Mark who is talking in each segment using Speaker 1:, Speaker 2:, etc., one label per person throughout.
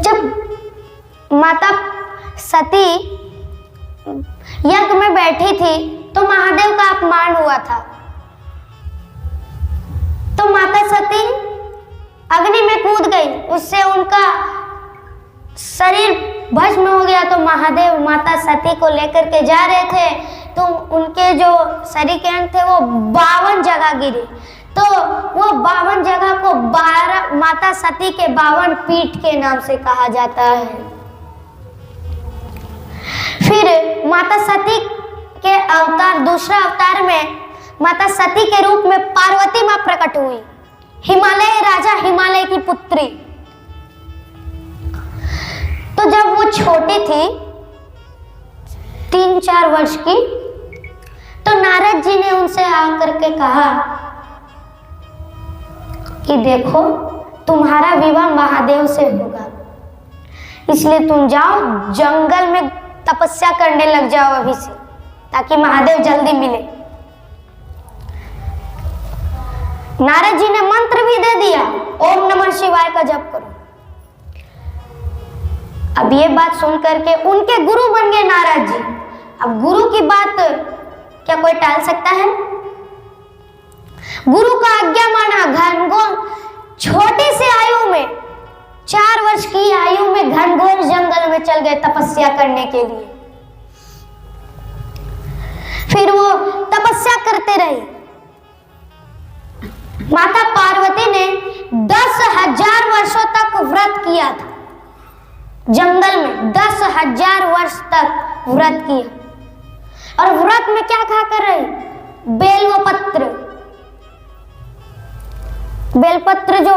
Speaker 1: जब माता सती यज्ञ में बैठी थी तो महादेव का अपमान हुआ था, तो माता सती अग्नि में कूद गई, उससे उनका शरीर भस्म हो गया। तो महादेव माता सती को लेकर के जा रहे थे, तो उनके जो शरीर के अंग थे वो 52 जगह गिरे। तो वो 52 जगह को 12 माता सती के 52 पीठ के नाम से कहा जाता है। फिर माता सती के अवतार, दूसरा अवतार में माता सती के रूप में पार्वती मां प्रकट हुई, हिमालय राजा हिमालय की पुत्री। तो जब वो छोटी थी 3-4 वर्ष की, तो नारद जी ने उनसे आकर के कहा कि देखो तुम्हारा विवाह महादेव से होगा, इसलिए तुम जाओ जंगल में तपस्या करने लग जाओ अभी से, ताकि महादेव जल्दी मिले। नारद जी ने मंत्र भी दे दिया, ओम नमः शिवाय का जप करो। अब ये बात सुन करके उनके गुरु बन गए नारद जी। अब गुरु की बात क्या कोई टाल सकता है? गुरु का आज्ञा माना, घनघोर छोटी सी आयु में 4 वर्ष की आयु में घनघोर जंगल में चल गए तपस्या करने के लिए। फिर वो तपस्या करते रहे। माता पार्वती ने 10,000 वर्षों तक व्रत किया था, जंगल में 10,000 वर्ष तक व्रत किया। और व्रत में क्या खा कर रही? बेलपत्र। बेलपत्र जो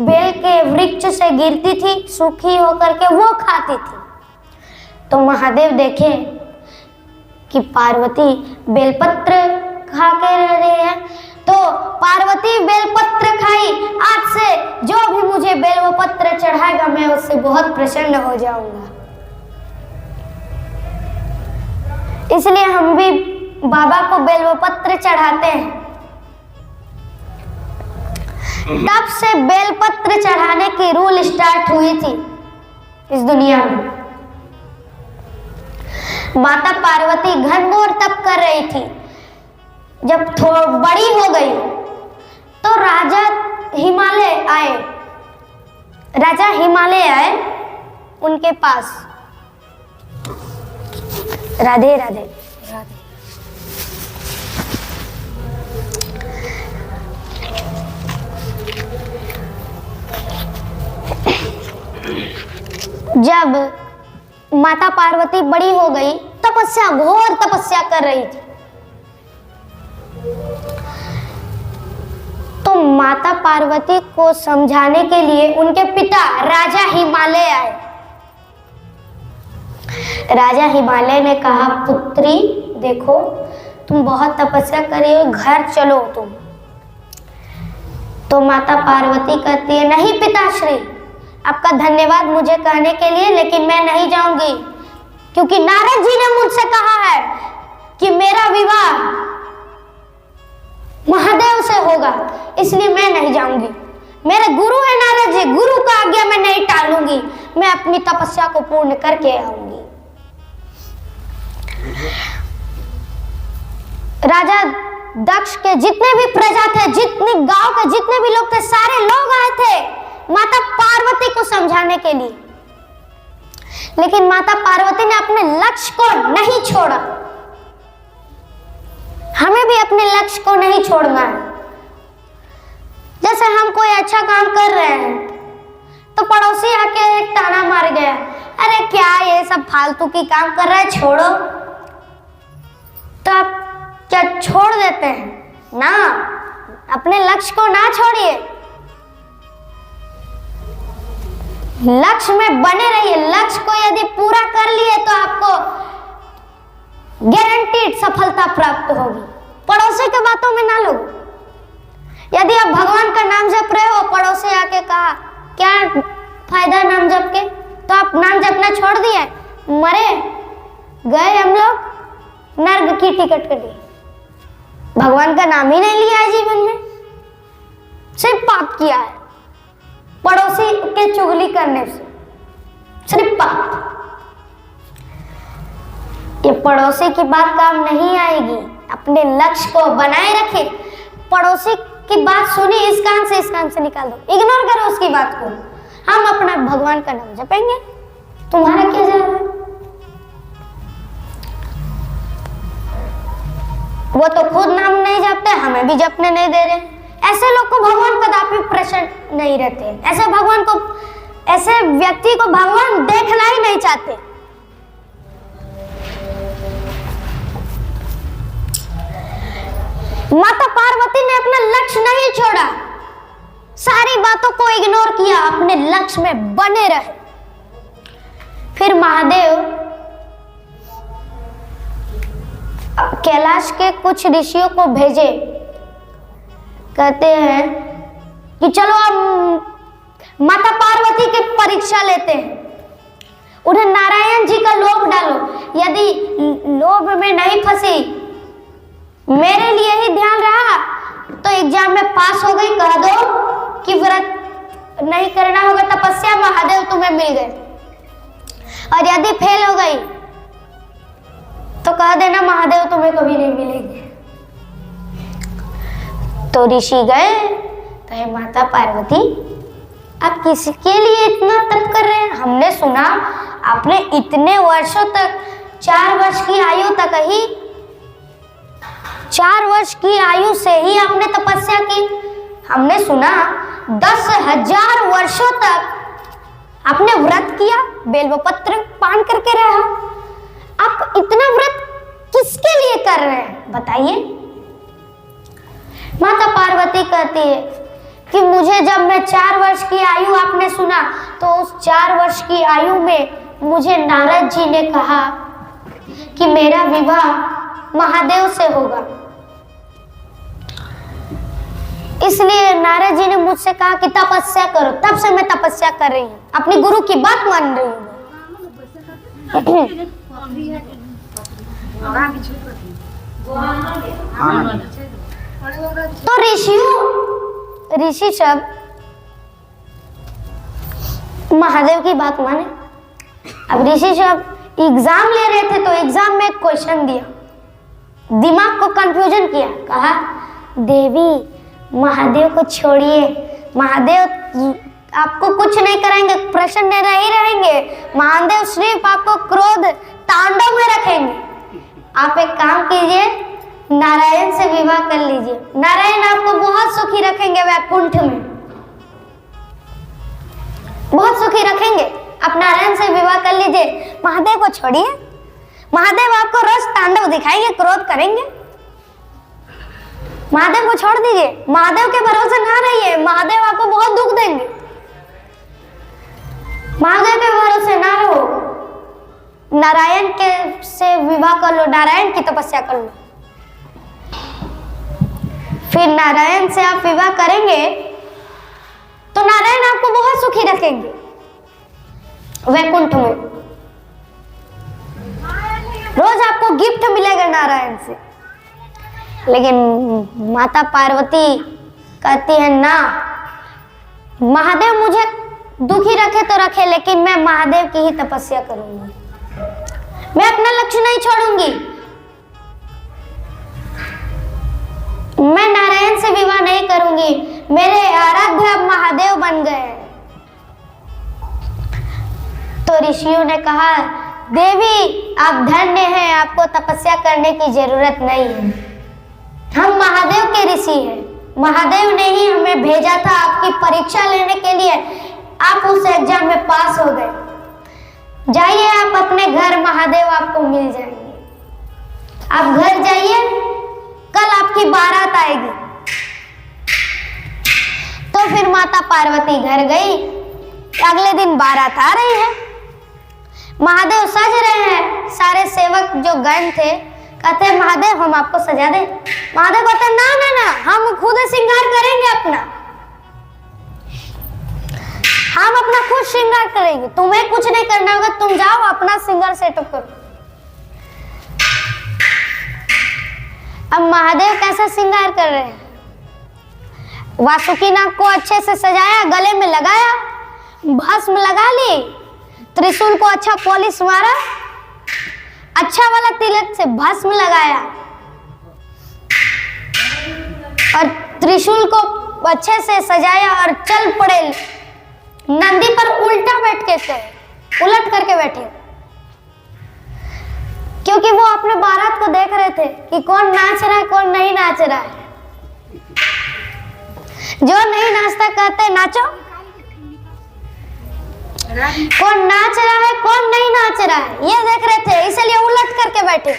Speaker 1: बेल के वृक्ष से गिरती थी सूखी होकर के, वो खाती थी। तो महादेव देखे कि पार्वती बेलपत्र खा के रह रही है, तो पार्वती बेलपत्र खाई, आज से जो भी मुझे बेलपत्र चढ़ाएगा मैं उससे बहुत प्रसन्न हो जाऊंगा। इसलिए हम भी बाबा को बेलपत्र चढ़ाते हैं। तब से बेलपत्र चढ़ाने की रूल स्टार्ट हुई थी इस दुनिया में। माता पार्वती घनघोर तप कर रही थी। जब थोड़ी बड़ी हो गई तो राजा हिमालय आए उनके पास। राधे राधे राधे। जब माता पार्वती बड़ी हो गई, घोर तपस्या कर रही थी, तो माता पार्वती को समझाने के लिए उनके पिता राजा हिमालय आए। राजा हिमालय ने कहा, पुत्री देखो तुम बहुत तपस्या करी हो, घर चलो तुम। तो माता पार्वती कहती है, नहीं पिताश्री, आपका धन्यवाद मुझे कहने के लिए, लेकिन मैं नहीं जाऊंगी, क्योंकि नारद जी ने मुझसे कहा है कि मेरा विवाह महादेव से होगा, इसलिए मैं नहीं जाऊंगी। मेरे गुरु है नारद जी, गुरु का आज्ञा मैं नहीं टालूंगी, मैं अपनी तपस्या को पूर्ण करके आऊंगी। राजा दक्ष के जितने भी प्रजा थे, जितने गांव के जितने भी लोग थे, सारे लोग आए थे माता पार्वती को समझाने के लिए। लेकिन माता पार्वती ने अपने लक्ष्य को नहीं छोड़ा। हमें भी अपने लक्ष्य को नहीं छोड़ना है। जैसे हम कोई अच्छा काम कर रहे हैं तो पड़ोसी आके एक ताना मार गया, अरे क्या ये सब फालतू की काम कर रहा है, छोड़ो। तो आप क्या छोड़ देते हैं ना? अपने लक्ष्य को ना छोड़िए, लक्ष्य में बने रहिए। लक्ष्य को यदि पूरा कर लिए तो आपको गारंटीड सफलता प्राप्त होगी। पड़ोसी के बातों में ना लो। यदि आप भगवान का नाम जप रहे हो, पड़ोसी आके कहा क्या फायदा नाम जप के, तो आप नाम जपना छोड़ दिए, मरे गए हम लोग, नर्क की टिकट कटी। भगवान का नाम ही नहीं लिया है जीवन में, सिर्फ पाप किया है पड़ोसी के चुगली करने से। श्रीपाद, ये पड़ोसी की बात काम नहीं आएगी। अपने लक्ष्य को बनाए रखे। पड़ोसी की बात सुनी, इस कान से निकाल दो, इग्नोर करो उसकी बात को। हम अपना भगवान का नाम जपेंगे, तुम्हारा क्या जा रहा है? वो तो खुद नाम नहीं जपते, हमें भी जपने नहीं दे रहे। ऐसे लोग को भगवान कदापि प्रसन्न नहीं रहते। ऐसे व्यक्ति को भगवान देखना ही नहीं चाहते। माता पार्वती ने अपना लक्ष्य नहीं छोड़ा, सारी बातों को इग्नोर किया, अपने लक्ष्य में बने रहे। फिर महादेव कैलाश के कुछ ऋषियों को भेजे, कहते हैं कि चलो अब माता पार्वती की परीक्षा लेते हैं, उन्हें नारायण जी का लोभ डालो, यदि लोभ में नहीं फंसी, मेरे लिए ही ध्यान रहा तो एग्जाम में पास हो गई, कह दो कि व्रत नहीं करना होगा, तपस्या महादेव तुम्हें मिल गए। और यदि फेल हो गई तो कह देना महादेव तुम्हें कभी नहीं मिलेंगे। तो ऋषि गए, कहे माता पार्वती आप किसके लिए इतना तप कर रहे हैं? हमने सुना आपने इतने वर्षों तक 4 वर्ष की आयु तक ही 4 वर्ष की आयु से ही आपने तपस्या की। हमने सुना 10,000 वर्षों तक आपने व्रत किया, बेलपत्र पान करके रहा। आप इतना व्रत किसके लिए कर रहे हैं बताइए? माता पार्वती कहती है कि मुझे जब मैं 4 वर्ष की आयु आपने सुना तो उस 4 वर्ष की आयु में मुझे नारद जी ने कहा कि मेरा विवाह महादेव से होगा। इसलिए नारद जी ने मुझसे कहा कि तपस्या करो, तब से मैं तपस्या कर रही हूँ, अपनी गुरु की बात मान रही हूँ। तो ऋषि सब महादेव की बात माने। अब ऋषि सब एग्जाम ले रहे थे तो एग्जाम में एक क्वेश्चन दिया, दिमाग को कंफ्यूजन किया, कहा देवी महादेव को छोड़िए, महादेव आपको कुछ नहीं करेंगे, प्रसन्न नहीं रहेंगे, महादेव सिर्फ आपको क्रोध तांडव में रखेंगे। आप एक काम कीजिए, नारायण से विवाह कर लीजिए, नारायण आपको बहुत सुखी रखेंगे, वैकुंठ में बहुत सुखी रखेंगे। आप नारायण से विवाह कर लीजिए, महादेव को छोड़िए, महादेव आपको रोज तांडव दिखाएंगे, क्रोध करेंगे। महादेव को छोड़ दीजिए, महादेव के भरोसे ना रहिए, महादेव आपको बहुत दुख देंगे। महादेव के भरोसे ना रहो, नारायण के से विवाह कर लो, नारायण की तपस्या कर लो। फिर नारायण से आप विवाह करेंगे तो नारायण आपको बहुत सुखी रखेंगे वैकुंठ में, रोज आपको गिफ्ट मिलेगा नारायण से। लेकिन माता पार्वती कहती है ना, महादेव मुझे दुखी रखे तो रखे, लेकिन मैं महादेव की ही तपस्या करूंगी, मैं अपना लक्ष्य नहीं छोड़ूंगी, मैं नारायण से विवाह नहीं करूंगी, मेरे आराध्य अब महादेव बन गए। तो ऋषियों ने कहा देवी आप धन्य हैं, आपको तपस्या करने की जरूरत नहीं है, हम महादेव के ऋषि हैं, महादेव ने ही हमें भेजा था आपकी परीक्षा लेने के लिए, आप उस एग्जाम में पास हो गए, जाइए आप अपने घर, महादेव आपको मिल जाएंगे। आप घर जाइए, कल आपकी बारात आएगी। तो फिर माता पार्वती घर गई, अगले दिन बारात आ रही है, महादेव सज रहे हैं, सारे सेवक जो गण थे कहते हैं महादेव हम आपको सजा दें। महादेव कहते हैं ना ना ना, हम खुद श्रृंगार करेंगे अपना, हम अपना खुद श्रृंगार करेंगे, तुम्हें कुछ नहीं करना होगा, तुम जाओ अपना श्रृंगार सेटअप करो। अब महादेव कैसा श्रृंगार कर रहे हैं, वासुकी नाग को अच्छे से सजाया, गले में लगाया, भस्म लगा ली, त्रिशूल को अच्छा पॉलिश मारा, अच्छा वाला तिलक से भस्म लगाया और त्रिशूल को अच्छे से सजाया और चल पड़े। नंदी पर उल्टा बैठ के थे, उलट करके बैठे, क्योंकि वो अपने बारात को देख रहे थे कि कौन नाच रहा है कौन नहीं नाच रहा है। जो नहीं नाचता कहते नाचो, कौन नाच रहा है कौन नहीं नाच रहा है ये देख रहे थे, इसलिए उलट करके बैठे।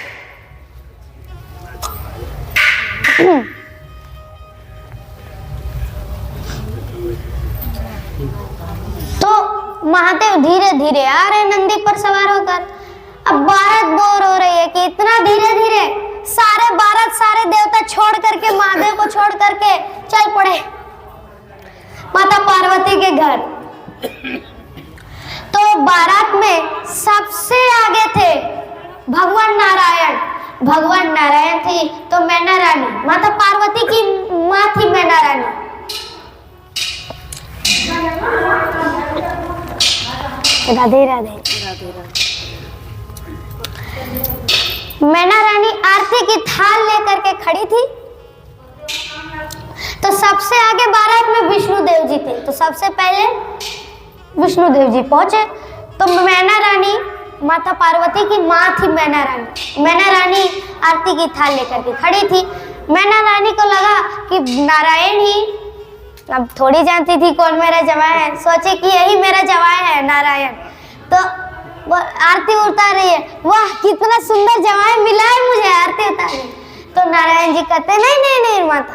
Speaker 1: तो महादेव धीरे धीरे आ रहे नंदी पर सवार होकर। अब बारात बोर हो रही है कि इतना धीरे धीरे सारे बारात सारे देवता छोड़ करके महादेव को छोड़ करके चल पड़े माता पार्वती के घर। तो बारात में सबसे आगे थे भगवान नारायण। भगवान नारायण थी तो मैना रानी, माता पार्वती की माँ थी मैना रानी। राधे राधे। मैना रानी आरती की थाल लेकर के खड़ी थी। तो सबसे आगे बारात में विष्णु देव जी थे, तो सबसे पहले विष्णु देव जी पहुंचे। तो मैना रानी माता पार्वती की माँ थी मैना रानी। मैना रानी आरती की थाल लेकर के खड़ी थी। मैना रानी को लगा कि नारायण ही, अब थोड़ी जानती थी कौन मेरा जवाई है, सोचे कि यही मेरा जवाई है नारायण। तो वो आरती उतार रही है, वाह कितना सुंदर जवाई मिला है मुझे, आरती उतार रही। तो नारायण जी कहते नहीं नहीं नहीं माता,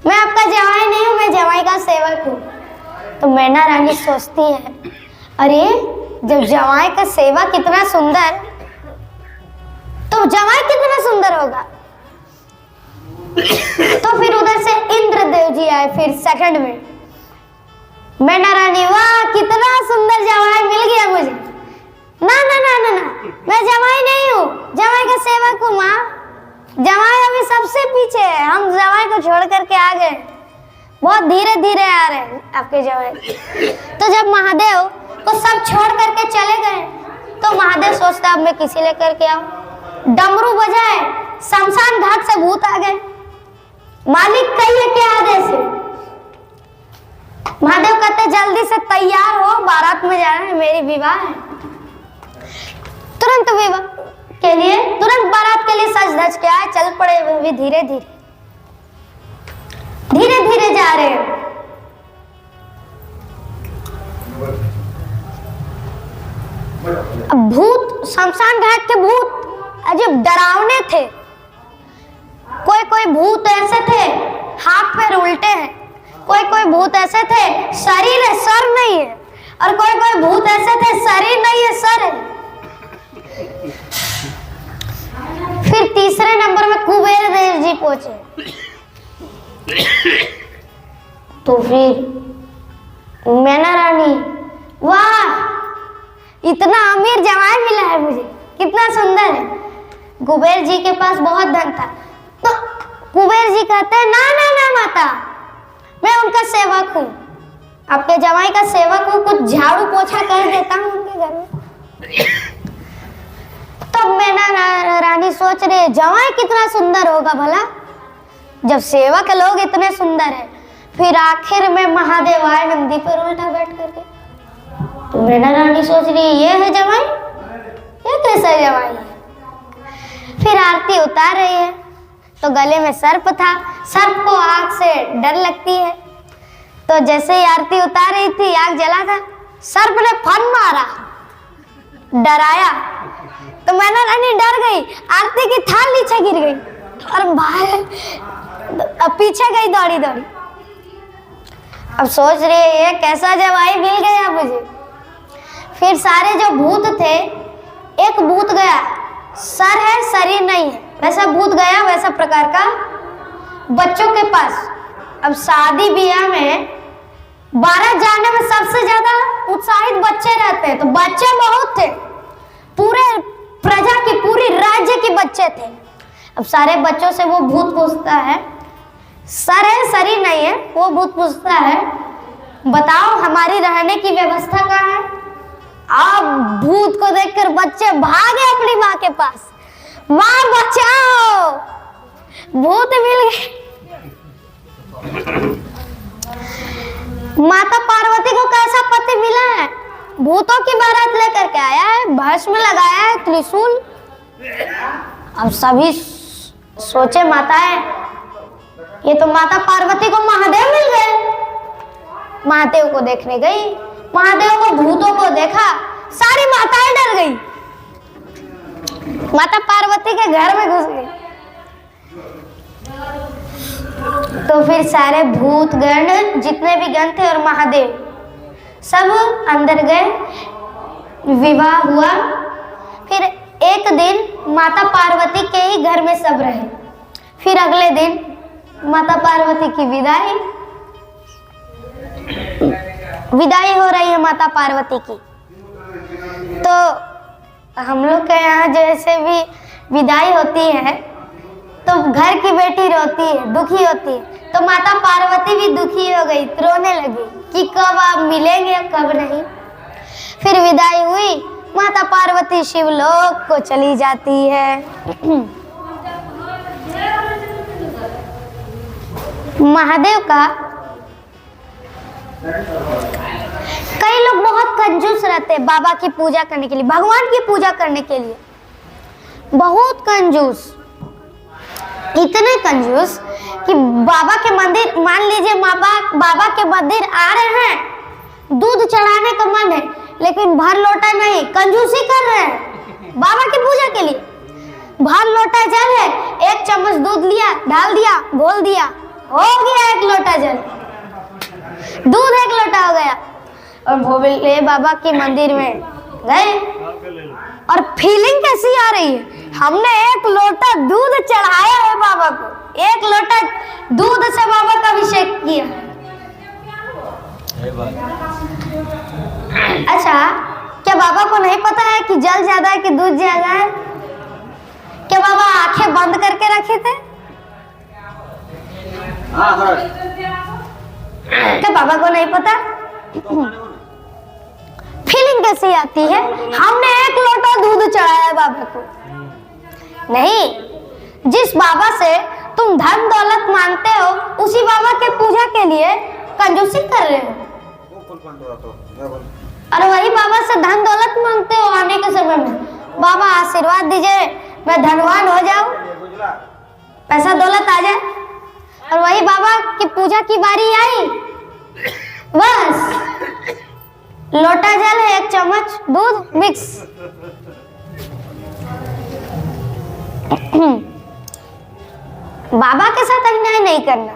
Speaker 1: मैं आपका जवाई नहीं हूँ, मैं जवाई का सेवक हूँ। तो मैना रानी सोचती है, अरे जब जवाई का सेवक कितना सुंदर, तो जवाई कितना सुंदर होगा। तो फिर उधर से इंद्रदेव जी आए फिर सेकंड में। मैना रानी, वाह कितना सुंदर जवाई मिल गया मुझे। ना ना ना ना ना, मैं जवाई नहीं हूँ, जवाई का सेवक हूँ माँ। जवाई अभी सबसे पीछे है, हम जवाई को छोड़ करके आ गए, बहुत धीरे धीरे आ रहे हैं आपके जवाई। तो जब महादेव को सब छोड़ करके चले गए तो महादेव सोचता अब मैं किसी लेकर के आऊं। डमरू बजाए, शमशान घाट से भूत आ गए। मालिक कहिए क्या आदेश है। महादेव कहते जल्दी से तैयार हो, बारात में जाना है, मेरी विवाह है। तुरंत विवाह के लिए, तुरंत बारात के लिए सज धज के आए, चल पड़े। वो भी धीरे धीरे धीरे धीरे जा रहे हैं। अब भूत, शमशान घाट के भूत अजीब डरावने थे। कोई कोई भूत ऐसे थे हाथ पैर उल्टे हैं, कोई कोई भूत ऐसे थे शरीर है सर नहीं है, और कोई कोई भूत ऐसे थे शरीर नहीं है सर है। फिर तीसरे नंबर में कुबेर देव जी पहुंचे। तो फिर मैना रानी, वाह इतना अमीर जवाई मिला है मुझे, कितना सुंदर है। कुबेर जी के पास बहुत धन था। तो कुबेर जी कहते हैं ना ना ना माता, मैं उनका सेवक हूँ, आपके जवाई का सेवक हूँ, कुछ झाड़ू पोछा कर देता हूँ उनके घर में। तब मैना रानी सोच रही है जवाई कितना सुंदर होगा भला, जब सेवक लोग इतने सुंदर है। फिर आखिर में महादेव आए नंदी पर उल्टा बैठ करके। तो मैना रानी सोच रही है ये है जवाई, ये कैसा जवाई है। फिर आरती उतार रही है तो गले में सर्प था, सर्प को आग से डर लगती है। तो जैसे ही आरती उतार रही थी आग जला था, सर्प ने फन मारा, डराया। तो मैना रानी डर गई, आरती की थाल नीचे गिर गई और बाहर पीछे गई दौड़ी दौड़ी। अब सोच रही है ये कैसा जवाई मिल गया मुझे। फिर सारे जो भूत थे, एक भूत गया, सर है शरीर नहीं है, वैसा भूत गया वैसा प्रकार का बच्चों के पास। अब शादी ब्याह में बारात जाने में सबसे ज्यादा उत्साहित बच्चे रहते हैं, तो बच्चे बहुत थे, पूरे प्रजा की, पूरी राज्य के बच्चे थे। अब सारे बच्चों से वो भूत पूछता है, सर है शरीर नहीं है, वो भूत पूछता है बताओ हमारी रहने की व्यवस्था कहाँ है। भूत को देखकर बच्चे भागे अपनी माँ के पास, माँ बचाओ, भूत मिल गए। माता पार्वती को कैसा पति मिला है? भूतों की बारात लेकर के आया है, भस्म लगाया है, त्रिशूल। अब सभी सोचे माताएं, ये तो माता पार्वती को महादेव मिल गए। महादेव को देखने गई, महादेव को भूतों को देखा, सारी माताएं डर गई, माता पार्वती के घर में घुस गई। तो फिर सारे भूत गण, जितने भी गण थे, और महादेव सब अंदर गए, विवाह हुआ। फिर एक दिन माता पार्वती के ही घर में सब रहे। फिर अगले दिन माता पार्वती की विदाई हो रही है माता पार्वती की। तो हम लोग के यहाँ जैसे भी विदाई होती है तो घर की बेटी रोती है, दुखी होती है। तो माता पार्वती भी दुखी हो गई, रोने लगी कि कब आप मिलेंगे, कब नहीं। फिर विदाई हुई, माता पार्वती शिवलोक को चली जाती है। महादेव का कई लोग बहुत कंजूस रहते हैं बाबा की पूजा करने के लिए, भगवान की पूजा करने के लिए, बहुत कंजूस, इतने कंजूस कि बाबा के मंदिर, मान लीजिए बाबा के मंदिर आ रहे हैं, दूध चढ़ाने का मन है लेकिन भर लोटा नहीं, कंजूसी कर रहे हैं बाबा की पूजा के लिए। भर लोटा जल है, एक चम्मच दूध लिया, डाल दिया, घोल दिया, हो गया 1 लोटा जल, दूध 1 लोटा हो गया। और भोले बाबा के मंदिर में गए और फीलिंग कैसी आ रही है, हमने 1 लोटा दूध चढ़ाया है बाबा को, 1 लोटा दूध से बाबा का अभिषेक किया। अच्छा, क्या बाबा को नहीं पता है कि जल ज्यादा है कि दूध ज्यादा है? क्या बाबा आंखें बंद करके रखे थे? क्या बाबा को नहीं पता? फीलिंग कैसी आती है, हमने 1 लोटा दूध चढ़ाया बाबा को। नहीं, जिस बाबा से तुम धन दौलत मांगते हो, उसी बाबा के पूजा के लिए कंजूसी कर रहे हो। और वही बाबा से धन दौलत मांगते हो आने के समय में, बाबा आशीर्वाद दीजिए मैं धनवान हो जाऊं, पैसा दौलत आ जाए। और वही बाबा की पूजा की बारी आई, बस लोटा जल है, 1 चम्मच दूध मिक्स। बाबा के साथ अन्याय नहीं करना,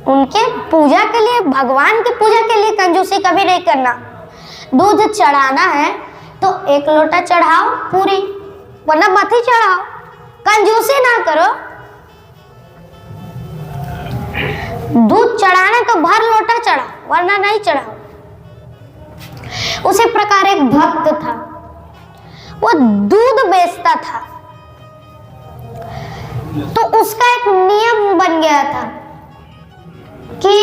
Speaker 1: उनके पूजा के लिए, भगवान की पूजा के लिए कंजूसी कभी नहीं करना। दूध चढ़ाना है तो 1 लोटा चढ़ाओ पूरी, वरना मत ही चढ़ाओ, कंजूसी ना करो। दूध चढ़ाने तो भर लोटा चढ़ाओ, वरना नहीं चढ़ाओ। उसी प्रकार एक भक्त था, वो दूध बेचता था, तो उसका एक नियम बन गया था कि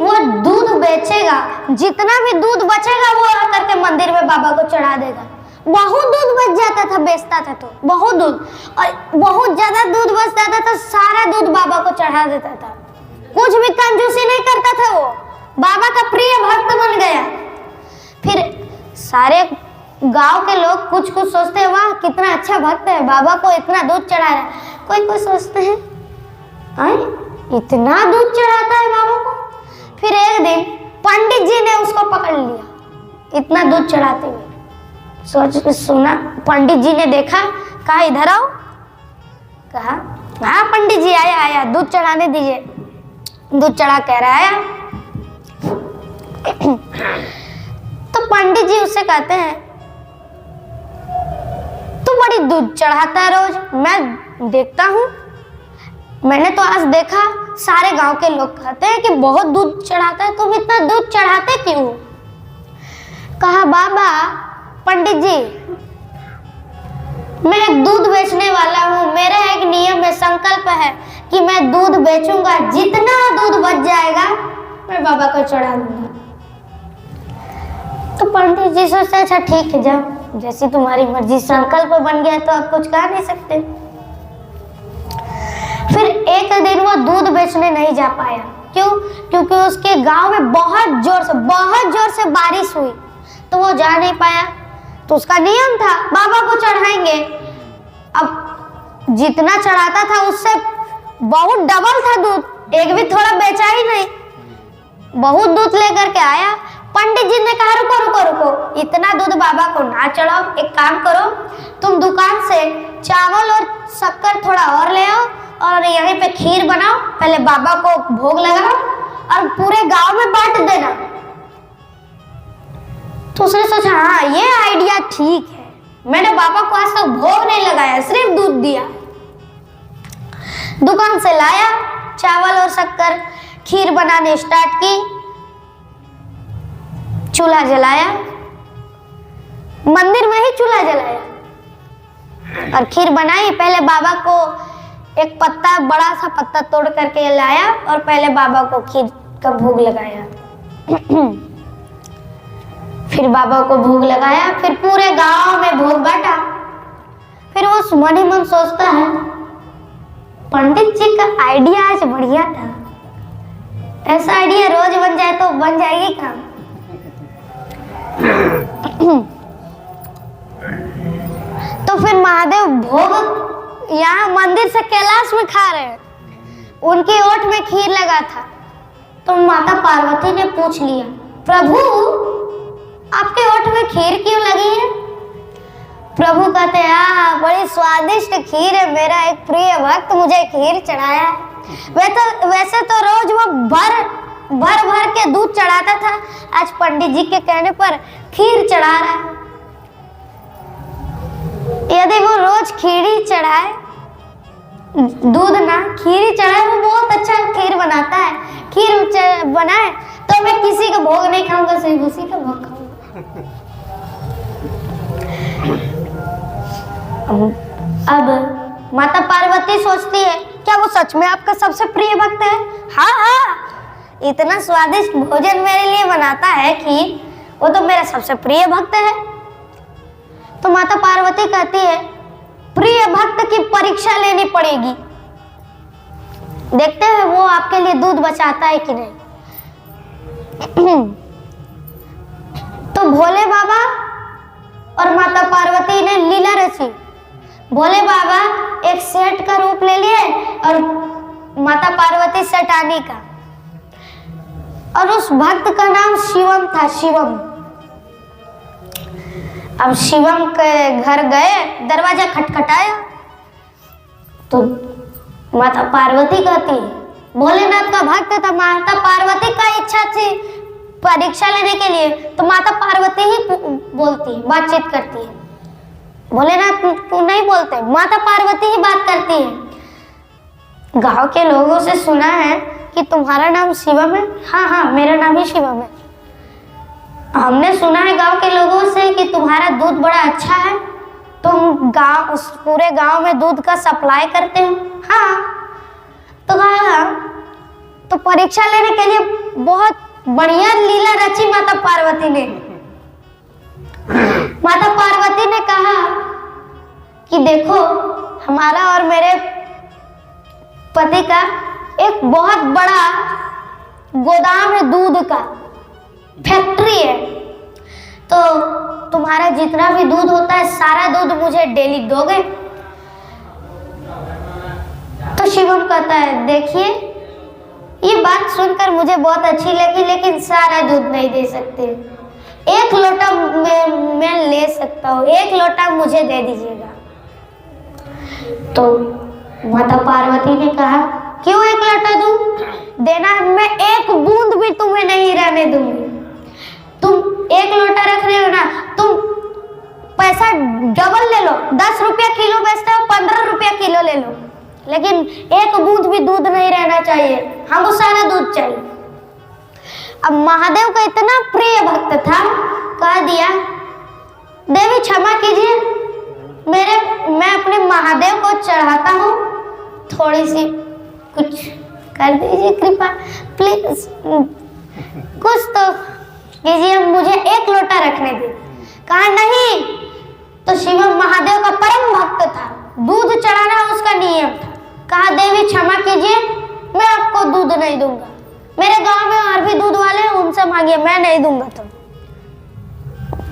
Speaker 1: वो दूध बेचेगा, जितना भी दूध बचेगा वो आकर के मंदिर में बाबा को चढ़ा देगा। बहुत दूध बच जाता था, बेचता था तो बहुत दूध, और बहुत ज्यादा दूध बच जाता था, सारा दूध बाबा को चढ़ा देता था। कुछ भी कंजूसी नहीं करता था, वो बाबा का प्रिय भक्त बन गया। फिर सारे गांव के लोग कुछ कुछ सोचते हैं, वाह कितना अच्छा भक्त है, बाबा को इतना दूध चढ़ा रहा है। कोई सोचते हैं इतना दूध चढ़ाता है बाबा को। फिर एक दिन पंडित जी ने उसको पकड़ लिया, इतना दूध चढ़ाते हुए। सुना, पंडित जी ने देखा, कहा इधर आओ। कहा हाँ पंडित जी, आया, दूध चढ़ाने दीजिए। दूध चढ़ा कह रहा आया। तो पंडित जी उससे कहते हैं, तू बड़ी दूध चढ़ाता है रोज, मैं देखता हूँ, मैंने तो आज देखा, सारे गांव के लोग कहते हैं कि बहुत दूध चढ़ाता है, तुम इतना दूध चढ़ाते क्यों? कहा बाबा, पंडित जी, मैं एक दूध बेचने वाला हूँ, मेरा एक नियम है, संकल्प है कि मैं दूध बेचूंगा, जितना दूध बच जाएगा मैं बाबा को चढ़ा दूंगा। तो पंडित जी सोचते अच्छा ठीक है, जाओ। जैसी तुम्हारी मर्जी, संकल्प बन गया तो आप कुछ कह नहीं सकते। फिर एक दिन वो दूध बेचने नहीं जा पाया। क्यों? क्योंकि उसके गांव में बहुत जोर से बारिश हुई, तो वो जा नहीं पाया। तो उसका नियम था बाबा को चढ़ाएंगे। अब जितना चढ़ाता था उससे बहुत डबल था दूध, एक भी थोड़ा बेचा ही नहीं, बहुत दूध लेकर के आया। पंडित जी ने कहा रुको रुको रुको, इतना दूध बाबा को ना चढ़ाओ, एक काम करो, तुम दुकान से चावल और शक्कर थोड़ा और ले आओ और यहीं पे खीर बनाओ, पहले बाबा को भोग लगाओ और पूरे गांव में बांट देना। तो उसने सोचा हाँ ये आइडिया ठीक है, मैंने बाबा को आज तक भोग नहीं लगाया, सिर्फ दूध दिया। दुकान से लाया चावल और शक्कर, खीर बनाने स्टार्ट की, चूल्हा जलाया, मंदिर में ही चूल्हा जलाया और खीर बनाई। पहले बाबा को एक पत्ता, बड़ा सा पत्ता तोड़ करके लाया और पहले बाबा को खीर का भोग लगाया। फिर बाबा को भोग लगाया, फिर पूरे गांव में भोग बांटा। फिर वो मन ही मन सोचता है पंडित जी का आइडिया आज बढ़िया था, ऐसा आइडिया रोज बन जाए तो बन जाएगी काम। तो फिर महादेव भोग यहाँ मंदिर से कैलाश में खा रहे हैं, उनकी ओट में खीर लगा था। तो माता पार्वती ने पूछ लिया प्रभु आपके ओठ में खीर क्यों लगी है? प्रभु कहते हैं बड़ी स्वादिष्ट खीर है, मेरा एक प्रिय भक्त मुझे खीर चढ़ाया है। वैसे तो रोज वो भर के दूध चढ़ाता था, आज पंडित जी के कहने पर खीर चढ़ा रहा है। यदि वो रोज खीर चढ़ाए, दूध ना खीर चढ़ाए, वो बहुत अच्छा खीर बनाता है, खीर बनाए तो मैं किसी का भोग नहीं खाऊंगा, सिर्फ उसी का भोग खाऊंगा। अब माता पार्वती सोचती है क्या वो सच में आपका सबसे प्रिय भक्त है? हाँ हाँ, इतना स्वादिष्ट भोजन मेरे लिए बनाता है कि वो तो मेरा सबसे प्रिय भक्त है। तो माता पार्वती कहती है प्रिय भक्त की परीक्षा लेनी पड़ेगी, देखते हैं वो आपके लिए दूध बचाता है कि नहीं। तो भोले बाबा और माता पार्वती ने लीला रची। भोले बाबा एक सेठ का रूप ले लिए और माता पार्वती सेठानी का, और उस भक्त का नाम शिवम था, शिवम। अब शिवम के घर गए, दरवाजा खटखटाया तो माता पार्वती कहती, भोलेनाथ का भक्त था, माता पार्वती का इच्छा थी परीक्षा लेने के लिए, तो माता पार्वती ही बोलती, बातचीत करती है, भोलेनाथ नहीं बोलते, माता पार्वती ही बात करती है। गांव के लोगों से सुना है कि तुम्हारा नाम शिवम है? हाँ हाँ, मेरा नाम ही शिवम है। हमने सुना है गांव के लोगों से कि तुम्हारा दूध बड़ा अच्छा है, तुम पूरे गांव में दूध का सप्लाई करते हो। हाँ, तो कहा तो परीक्षा लेने के लिए बहुत बढ़िया लीला रची माता पार्वती ने। माता पार्वती ने कहा कि देखो हमारा और मेरे पति का एक बहुत बड़ा गोदाम है, दूध का फैक्ट्री है, तो तुम्हारा जितना भी दूध होता है सारा दूध मुझे डेली दोगे? तो शिवम कहता है देखिए ये बात सुनकर मुझे बहुत अच्छी लगी, लेकिन सारा दूध नहीं दे सकते, एक लोटा मैं ले सकता हूँ, एक लोटा मुझे दे दीजिएगा। तो माता पार्वती ने कहा क्यों एक लोटा दूं? देना, मैं एक बूंद भी तुम्हें नहीं रहने दूंगी। तुम एक लोटा रख रहे हो ना, तुम पैसा डबल ले लो, 10 रुपया किलो बेचते हो, 15 रुपया किलो ले लो, लेकिन एक बूंद भी दूध नहीं रहना चाहिए, हमको सारा दूध चाहिए। अब महादेव का इतना प्रिय भक्त था, कह दिया देवी क्षमा कीजिए, मैं अपने महादेव को चढ़ाता हूँ, थोड़ी सी कुछ कर दीजिए कृपा प्लीज, कुछ तो कीजिए, मुझे एक लोटा रखने दीजिए। कहा नहीं, तो शिवम महादेव का परम भक्त था, दूध चढ़ाना उसका नियम था। कहा देवी क्षमा कीजिए, मैं आपको दूध नहीं दूंगा, मेरे गांव में और भी दूध वाले हैं, उनसे मांगिए, मैं नहीं दूंगा। तो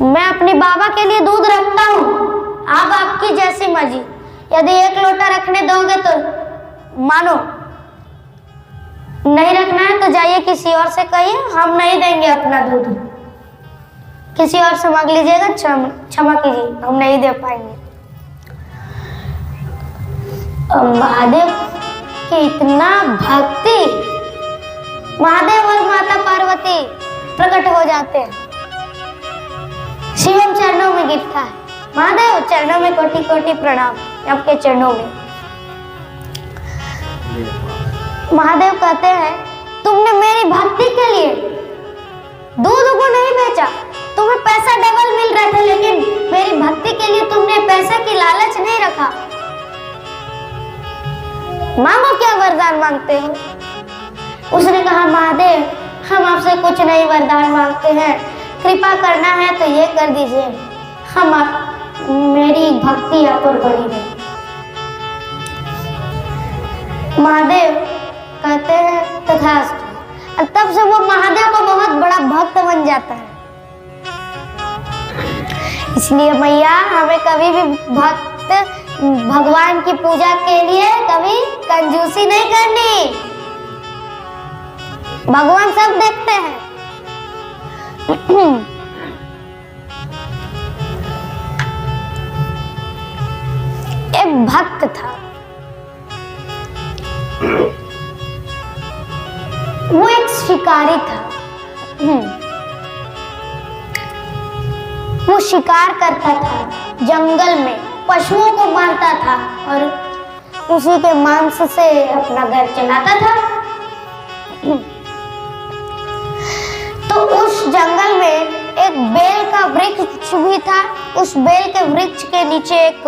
Speaker 1: मैं अपनी बाबा के लिए दूध रखता हूँ, आप आपकी जैसी मर्जी, यदि 1 लोटा रखने दोगे तो मानो, नहीं रखना है तो जाइए किसी और से कहिए, हम नहीं देंगे अपना दूध, किसी और से मांग लीजिएगा, क्षमा कीजिए, हम नहीं दे पाएंगे। महादेव की इतना भक्ति, महादेव और माता पार्वती प्रकट हो जाते हैं। शिवम चरणों में गिरता है, महादेव चरणों में कोटि कोटि प्रणाम, आपके चरणों में। महादेव कहते हैं तुमने मेरी भक्ति के लिए दूध को नहीं बेचा, तुम्हें पैसा डबल मिल रहा था, लेकिन मेरी भक्ति के लिए तुमने पैसे की लालच नहीं रखा। मांगो, क्या वरदान मांगते हो? उसने कहा महादेव हम आपसे कुछ नहीं वरदान मांगते हैं, कृपा करना है तो ये कर दीजिए, हम मेरी भक्ति आप पर बड़ी रहे। महादेव कहते हैं तथास्तु, और तब से वो महादेव का बहुत बड़ा भक्त बन जाता है। इसलिए मैया हमें कभी भी भगवान की पूजा के लिए कभी कंजूसी नहीं करनी, भगवान सब देखते हैं। एक भक्त था, वो एक शिकारी था। वो शिकार करता था, जंगल में पशुओं को मारता था और उसी के मांस से अपना घर चलाता था। तो उस जंगल में एक बेल का वृक्ष भी था, उस बेल के वृक्ष के नीचे एक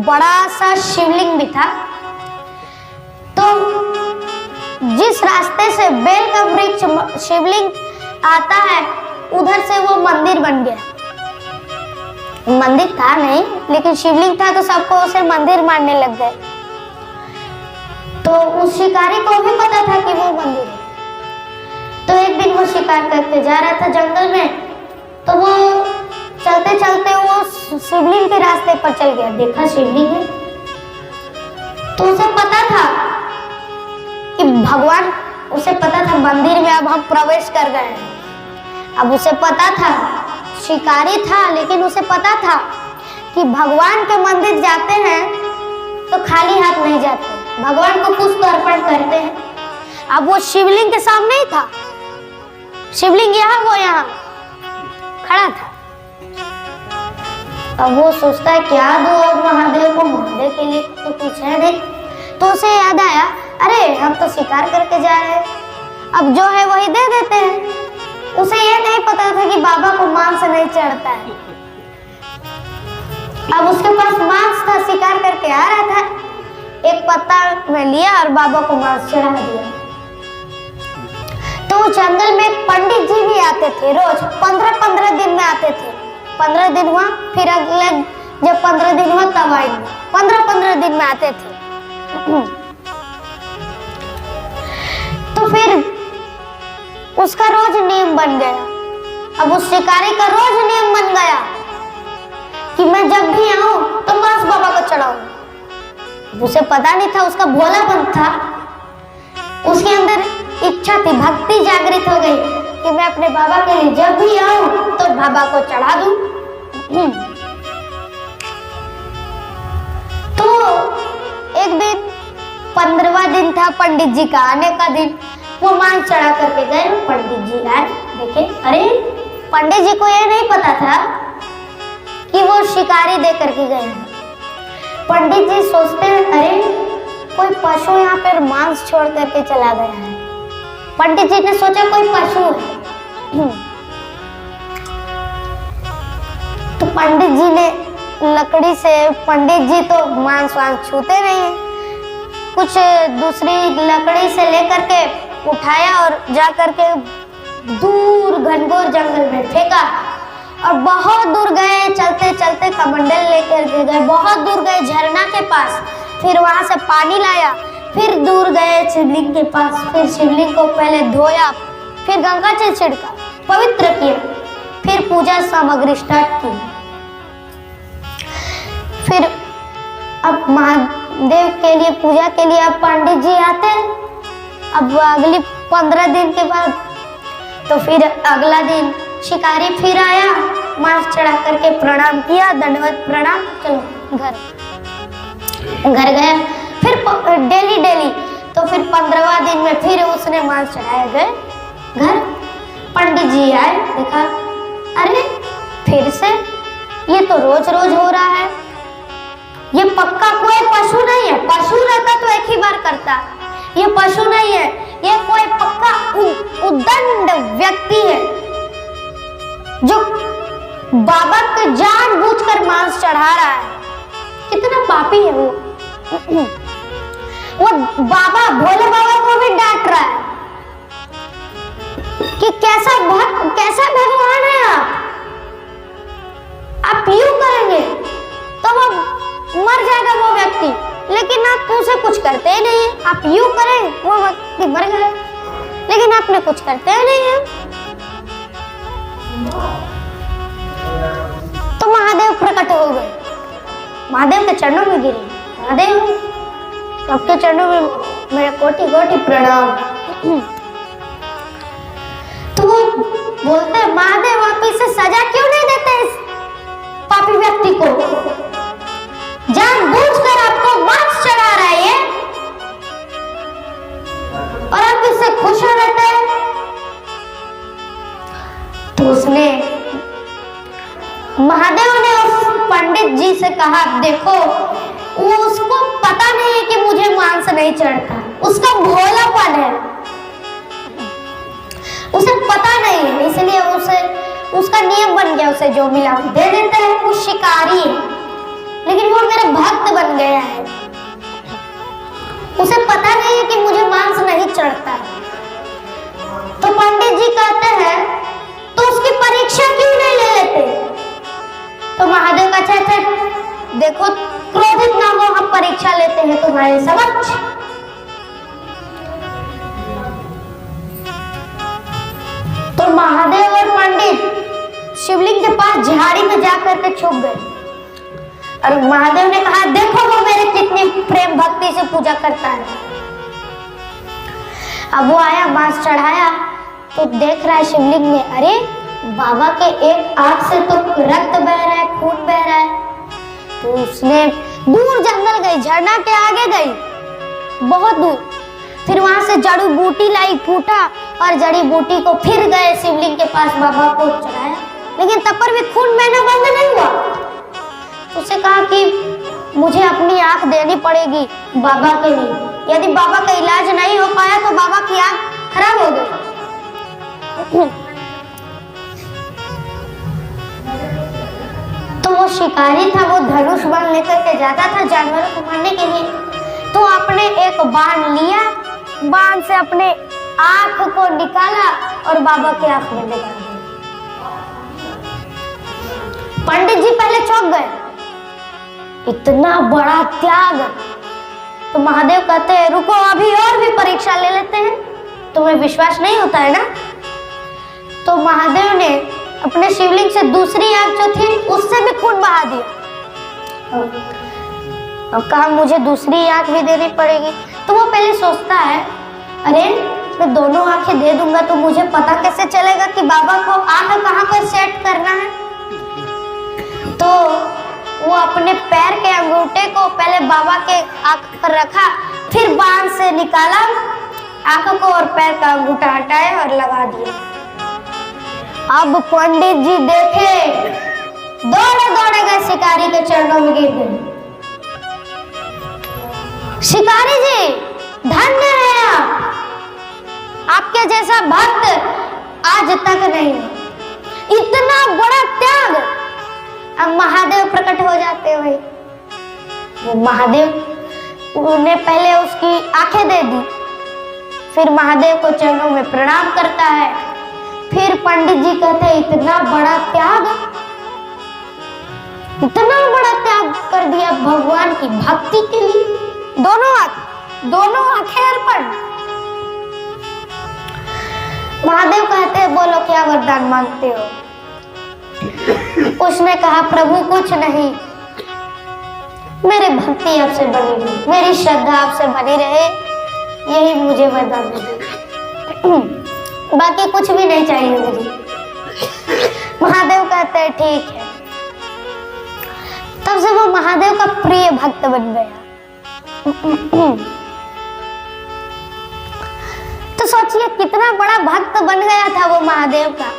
Speaker 1: बड़ा सा शिवलिंग भी था। तो जिस रास्ते से बेल का वृक्ष शिवलिंग आता है, उधर से वो मंदिर बन गया। मंदिर था नहीं, लेकिन शिवलिंग था तो सबको उसे मंदिर मानने लग गए। तो उस शिकारी को भी पता था कि वो मंदिर है। तो एक दिन वो शिकार करके जा रहा था जंगल में, तो वो चलते चलते वो शिवलिंग के रास्ते पर चल गया, देखा शिवलिंग है। तो उसे पता था कि भगवान, उसे पता था मंदिर में अब हम प्रवेश कर गए हैं। अब उसे पता था, शिकारी था लेकिन उसे पता था कि भगवान के मंदिर जाते हैं तो खाली हाथ नहीं जाते, भगवान को कुछ तो अर्पण करते हैं। अब वो शिवलिंग के सामने ही था, शिवलिंग यहाँ, वो यहाँ खड़ा था। अब वो सोचता है क्या दो अब महादेव को, महादेव के लिए तो कुछ है नहीं। तो उसे याद आया, अरे हम तो शिकार करके जा रहे हैं, अब जो है वही दे देते हैं। उसे ये नहीं पता था कि बाबा को मांस नहीं चढ़ता है। अब उसके पास मांस था, शिकार करके आ रहा था, एक पत्ता में लिया और बाबा को मांस चढ़ा दिया। तो जंगल में एक पंडित जी भी आते थे, रोज 15-15 दिन में आते थे। 15 दिन हुआ, फिर अगले जब 15 दिन हुआ तब आएंगे, 15-15 दिन में आते थे। तो फिर उसका रोज नियम बन गया। अब उस शिकारी का रोज नियम बन गया कि मैं जब भी आऊं तो मांस बाबा को चढ़ाऊं। उसे पता नहीं था, उसका भोलापन था, उसके अंदर इच्छा थी, भक्ति जागृत हो गई कि मैं अपने बाबा के लिए जब भी आऊं तो बाबा को चढ़ा दूं। तो एक दिन 15वां दिन था, पंडित जी का आने का दिन। वो मांस चढ़ा करके गए, पंडित जी आए, देखे, अरे पंडित जी को ये नहीं पता था कि वो शिकारी दे करके गए हैं। पंडित जी सोचते हैं, अरे कोई पशु यहाँ पर मांस छोड़ करके चला गया है। पंडित जी ने सोचा कोई पशु है। तो पंडित जी ने लकड़ी से, पंडित जी तो मांस वांस छूते नहीं है, कुछ दूसरी लकड़ी से लेकर के उठाया और जा करके दूर घनघोर जंगल में फेंका। और बहुत दूर गए, चलते चलते कोई कमंडल लेकर के गए, बहुत दूर गए झरना के पास, फिर वहां से पानी लाया, फिर दूर गए शिवलिंग के पास, फिर शिवलिंग को पहले धोया, फिर गंगा जल छिड़का, पवित्र किया, फिर पूजा सामग्री स्टार्ट की। फिर अब महादेव के लिए पूजा के लिए अब पंडित जी आते हैं। अब अगली 15 दिन के बाद तो फिर अगला दिन शिकारी फिर आया, मांस चढ़ा करके प्रणाम किया, दंडवत प्रणाम, चलो घर गया। फिर डेली तो फिर 15वां दिन में फिर उसने मांस चढ़ाया, गए घर। पंडित जी आए, देखा अरे फिर से ये तो रोज रोज हो रहा है, ये पक्का कोई पशु नहीं है, पशु रहता तो एक ही बार करता, ये पशु नहीं है, ये कोई पक्का उद्दंड व्यक्ति है जो बाबा को जानबूझकर मांस चढ़ा रहा है। कितना पापी है वो बाबा, भोले बाबा को भी डांट रहा है कि कैसा भगवान है आप यूं करेंगे तो वो मर जाएगा वो व्यक्ति, लेकिन आप उसे कुछ करते ही नहीं है। आप यूं करें वो व्यक्ति मर गए, लेकिन आपने कुछ करते ही नहीं है। तो महादेव प्रकट हो गए, महादेव के चरणों में गिरे, महादेव आपके चरणों में मेरे कोटि कोटि प्रणाम। तो वो बोलते महादेव आप इसे सजा क्यों नहीं देते इस पापी व्यक्ति को, जानबूझकर आपको मांस चढ़ा रहा है ये, और आप इससे खुश हो रहते हैं। तो उसने महादेव ने उस पंडित जी से कहा देखो वो उसको पता नहीं है कि मुझे मांस नहीं चढ़ता, उसका भोलापन है, उसे पता नहीं है, इसलिए उसका नियम बन गया, उसे जो मिला दे देता है। वो शिकारी है लेकिन वो मेरा भक्त बन गया है, उसे पता नहीं है कि मुझे मांस नहीं चढ़ता। तो पंडित जी कहते हैं तो उसकी परीक्षा क्यों नहीं ले लेते। तो महादेव का कहते देखो क्रोधित ना हो, हम परीक्षा लेते हैं तुम्हारे समक्ष। तो महादेव और पंडित शिवलिंग के पास झाड़ी में जाकर के छुप गए, और महादेव ने कहा देखो वो मेरे कितनी प्रेम भक्ति से पूजा करता है। अब वो आया, मांस चढ़ाया, तो देख रहा है शिवलिंग में अरे बाबा के एक आंख से तो रक्त बह रहा है, खून बह रहा है। तो उसने दूर जंगल गई, झरना के आगे गई, बहुत दूर, फिर वहां से जड़ी बूटी लाई, कूटा, और जड़ी बूटी को फिर गए शिवलिंग के पास, बाबा को चढ़ाया, लेकिन तब पर भी खून बहना बंद नहीं हुआ। उसे कहा कि मुझे अपनी आंख देनी पड़ेगी बाबा के लिए, यदि बाबा का इलाज नहीं हो पाया तो बाबा की आंख खराब हो गई। तो वो शिकारी था, वो धनुष बाण लेकर के जाता था जानवरों को मारने के लिए। तो आपने एक बाण लिया, बाण से अपने आंख को निकाला और बाबा की आंख में लगा दिया। पंडित जी पहले चौंक गए, इतना बड़ा त्याग। तो महादेव कहते हैं रुको अभी और भी परीक्षा ले लेते हैं, तुम्हें विश्वास नहीं होता है ना। तो महादेव ने अपने शिवलिंग से दूसरी आंख जो थी उससे भी खून बहा दिया। अब कहा मुझे दूसरी आंख भी देनी पड़ेगी। तो वो पहले सोचता है अरे मैं दोनों आंखें दे दूंगा तो मुझे पता कैसे चलेगा कि बाबा को आंख कहाँ पर सेट करना है। तो वो अपने पैर के अंगूठे को पहले बाबा के आंख पर रखा, फिर बाण से निकाला, आंख को और पैर का अंगूठा हटाया और लगा दिया। अब पंडित जी देखे, दौड़े दौड़े गए शिकारी के चरणों में गिर गए। शिकारी जी धन्य है आप, आपके जैसा भक्त आज तक नहीं, इतना बड़ा त्याग। अब महादेव प्रकट हो जाते हुए, वो महादेव उन्हें पहले उसकी आंखें दे दी, फिर महादेव को चरणों में प्रणाम करता है। फिर पंडित जी कहते हैं इतना बड़ा त्याग, इतना बड़ा त्याग कर दिया भगवान की भक्ति के लिए, दोनों आंखें अर्पण। महादेव कहते हैं बोलो क्या वरदान मांगते हो। उसने कहा प्रभु कुछ नहीं, मेरी भक्ति आपसे बनी रहे, मेरी श्रद्धा आपसे बनी रहे, यही मुझे वरदान दीजिए, बाकी कुछ भी नहीं चाहिए मुझे। महादेव कहते हैं ठीक है। तब से वो महादेव का प्रिय भक्त बन गया। तो सोचिए कितना बड़ा भक्त बन गया था वो महादेव का।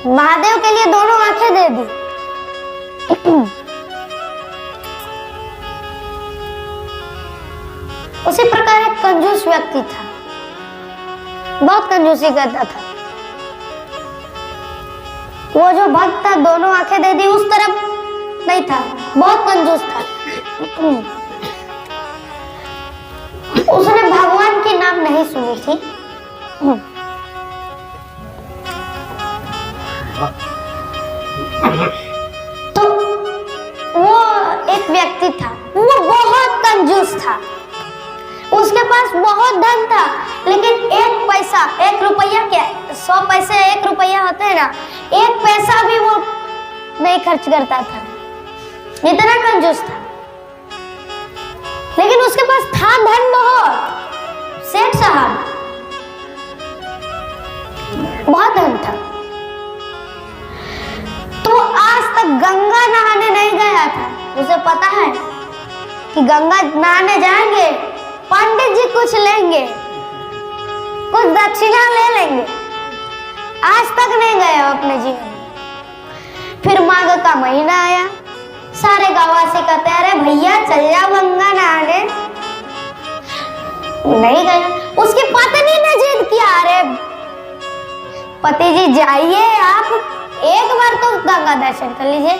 Speaker 1: महादेव के लिए दोनों आंखें दे दी। उसी प्रकार एक कंजूस व्यक्ति था, बहुत कंजूसी करता था। वो जो भक्त था दोनों आंखें दे दी, उस तरफ नहीं था, बहुत कंजूस था। उसने भगवान की नाम नहीं सुनी थी। तो वो एक व्यक्ति था, वो बहुत कंजूस था, उसके पास बहुत धन था, लेकिन एक पैसा, 1 रुपया क्या, 100 पैसे 1 रुपया होते हैं ना, 1 पैसा भी वो नहीं खर्च करता था, इतना कंजूस था। लेकिन उसके पास था धन बहुत, सेठ साहब बहुत धन था। तो आज तक गंगा नहाने नहीं गया था। उसे पता है कि गंगा नहाने जाएंगे, पंडित जी कुछ लेंगे, कुछ दक्षिणा ले लेंगे। आज तक नहीं गया अपने जीवन में। फिर माघ का महीना आया, सारे गांववासी कहते हैं अरे भैया चल जा गंगा नहाने। नहीं गया। उसकी पत्नी ने जिद किया, अरे पति जी जाइए आप, एक बार तो गंगा दर्शन कर लीजिए।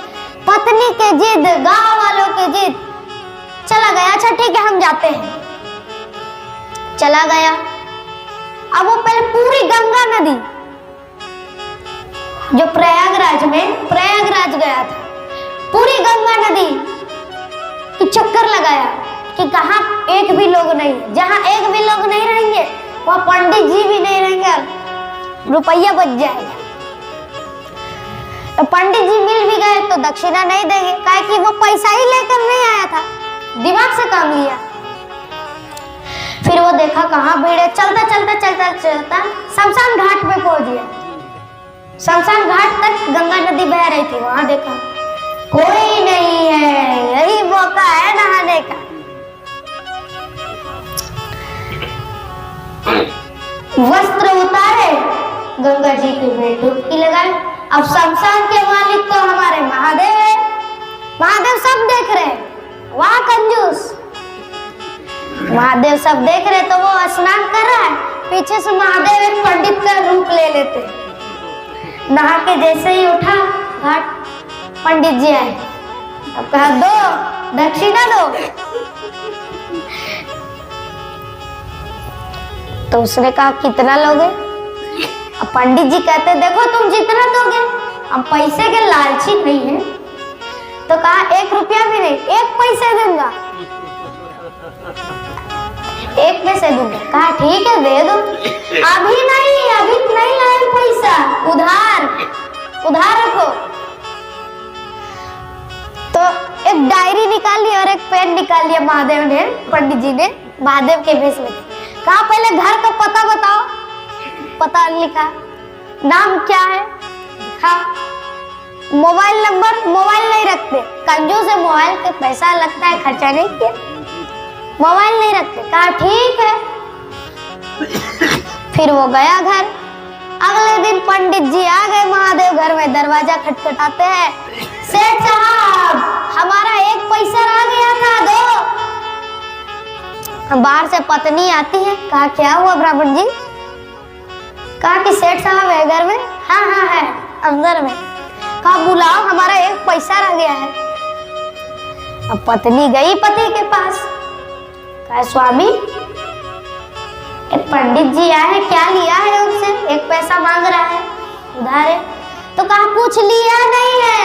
Speaker 1: पत्नी के जिद, गांव वालों के जिद, चला गया। अच्छा ठीक है हम जाते हैं। चला गया। अब वो पहले पूरी गंगा नदी जो प्रयागराज गया था, पूरी गंगा नदी की चक्कर लगाया कि कहाँ एक भी लोग नहीं है। जहाँ एक भी लोग नहीं रहेंगे वहाँ पंडित जी भी नहीं रहेंगे, रुपया बच जाएगा। तो पंडित जी मिल भी गए तो दक्षिणा नहीं देंगे, काहे कि वो पैसा ही लेकर नहीं आया था, दिमाग से काम लिया। फिर वो देखा कहाँ भीड़ है, चलता शमशान घाट पे पहुंच गया। शमशान घाट तक गंगा नदी बह रही थी, वहां देखा कोई नहीं है, यही मौका है नहाने का। वस्त्र उतारे, गंगा जी की में डुबकी लगाई। अब शमशान के मालिक तो हमारे महादेव है, महादेव सब देख रहे, वहां कंजूस महादेव सब देख रहे, तो वो स्नान कर रहा है, पीछे से महादेव एक पंडित का रूप ले लेते। नहा के जैसे ही उठा घाट, पंडित जी आए। अब कहा दो दक्षिणा दो। तो उसने कहा कितना लोगे? अब पंडित जी कहते देखो तुम जितना दोगे, हम पैसे के लालची नहीं है। तो कहा 1 रुपया भी नहीं, 1 पैसे दूंगा, 1 पैसे दूंगा। कहा ठीक है दे दो। अभी नहीं लाए पैसा, उधार रखो। तो एक डायरी निकाल ली और एक पेन निकाल लिया महादेव ने, पंडित जी ने, महादेव के भेष में। कहा पहले घर का पता बताओ। पता लिखा, नाम क्या है लिखा, मोबाइल नंबर, मोबाइल नहीं रखते, कंजूस है, मोबाइल के पैसा लगता है, खर्चा नहीं किया, मोबाइल नहीं रखते। कहा ठीक है। फिर वो गया घर। अगले दिन पंडित जी आ गए महादेव घर में, दरवाजा खटखटाते हैं, सेठ साहब हमारा 1 पैसा रह गया था, दो। बाहर से पत्नी आती है। कहा क्या हुआ ब्राह्मण जी? कहा कि सेठ साहब है घर में। हाँ है अंदर में। कहा बुलाओ, हमारा 1 पैसा रह गया है। अब पत्नी गई पति के पास। कहा स्वामी एक पंडित जी आए हैं, क्या लिया है उनसे? 1 पैसा मांग रहा है, उधार है। तो कहा कुछ लिया नहीं है,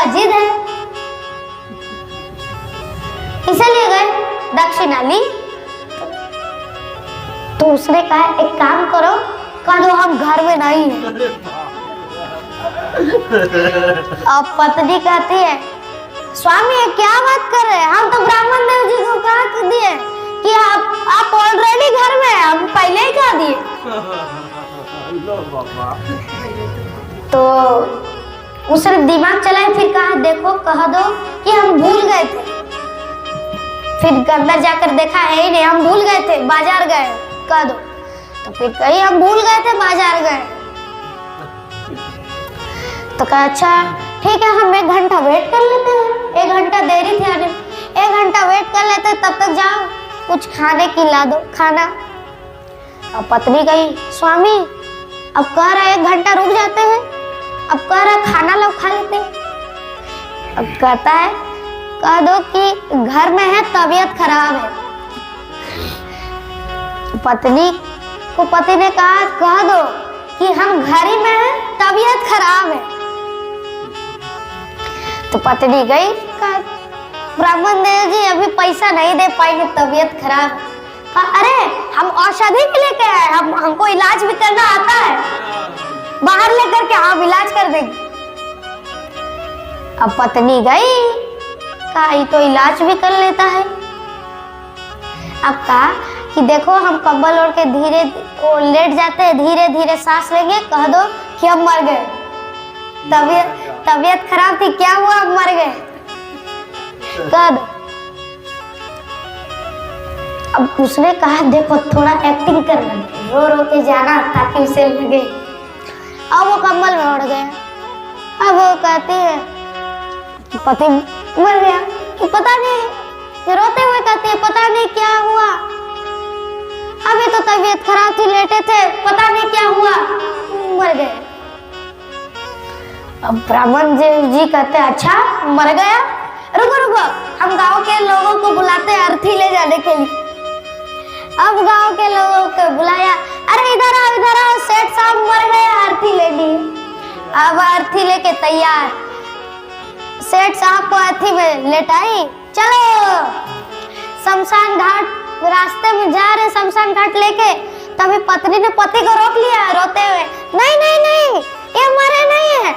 Speaker 1: का जिद है, इसलिए गए, दक्षिणा ली। तो उसने कहा एक काम करो, कह दो हम घर में नहीं है। अब पत्नी कहती है स्वामी ये क्या बात कर रहे हैं, हम तो ब्राह्मण देव जी को कहा दिए कि आप ऑलरेडी घर में हैं, हम पहले ही कह दिए। तो उसने दिमाग चलाया, फिर कहा देखो कह दो कि हम भूल गए थे। फिर अंदर जाकर देखा है ही नहीं, हम भूल गए थे, बाजार गए, कह दो। तो फिर कही हम भूल गए थे, बाजार गए। तो कहा अच्छा ठीक है, हम 1 घंटा वेट कर लेते हैं, 1 घंटा देरी थी आने, 1 घंटा वेट कर लेते हैं, तब तक जाओ कुछ खाने की ला दो, खाना। अब पत्नी कही स्वामी अब कह रहा 1 घंटा रुक जाते हैं, अब कह रहा खाना लो खा लेते हैं। अब कहता है कह दो कि घर में है, तबीयत खराब है। पत्नी को पति ने कहा कह दो कि हम घर ही में हैं, तबीयत खराब है। तो पत्नी गई, कहा ब्राह्मण देव जी अभी पैसा नहीं दे पाएंगे, तबीयत खराब। कहा अरे हम औषधि भी लेके आए, हमको इलाज भी करना आता है, बाहर लेकर के हम इलाज कर देंगे। अब पत्नी गई, कहा ये तो इलाज भी कर लेता है। अब कहा कि देखो हम कंबल ओढ़ के धीरे लेट जाते हैं, धीरे धीरे सांस लेंगे, कह दो कि हम मर गए, तबीयत खराब थी, क्या हुआ हम मर गए, कह दो। अब उसने कहा देखो थोड़ा एक्टिंग करना, रो रो के जाना ताकि उसे लगे। अब वो कंबल में उड़ गया। अब वो कहती है कि पति मर गया, कि पता नहीं, रोते हुए कहती है पता नहीं क्या हुआ, अभी तो तबीयत खराब थी, लेटे थे, पता नहीं क्या हुआ, मर गए। अब ब्राह्मण जी कहते अच्छा मर गया, रुको रुको हम गांव के लोगों को बुलाते हैं अर्थी ले जाने के लिए। अब गांव के लोगों को बुलाया, अरे इधर आओ, सेठ साहब मर गए, अर्थी लेनी। अब अर्थी लेके तैयार, सेठ साहब को अर्थी में लेटाई, चलो शमशान घाट, रास्ते में जा रहे शमशान घाट लेके, तभी पत्नी ने पति को रोक लिया रोते हुए, नहीं नहीं नहीं ये मरे नहीं है।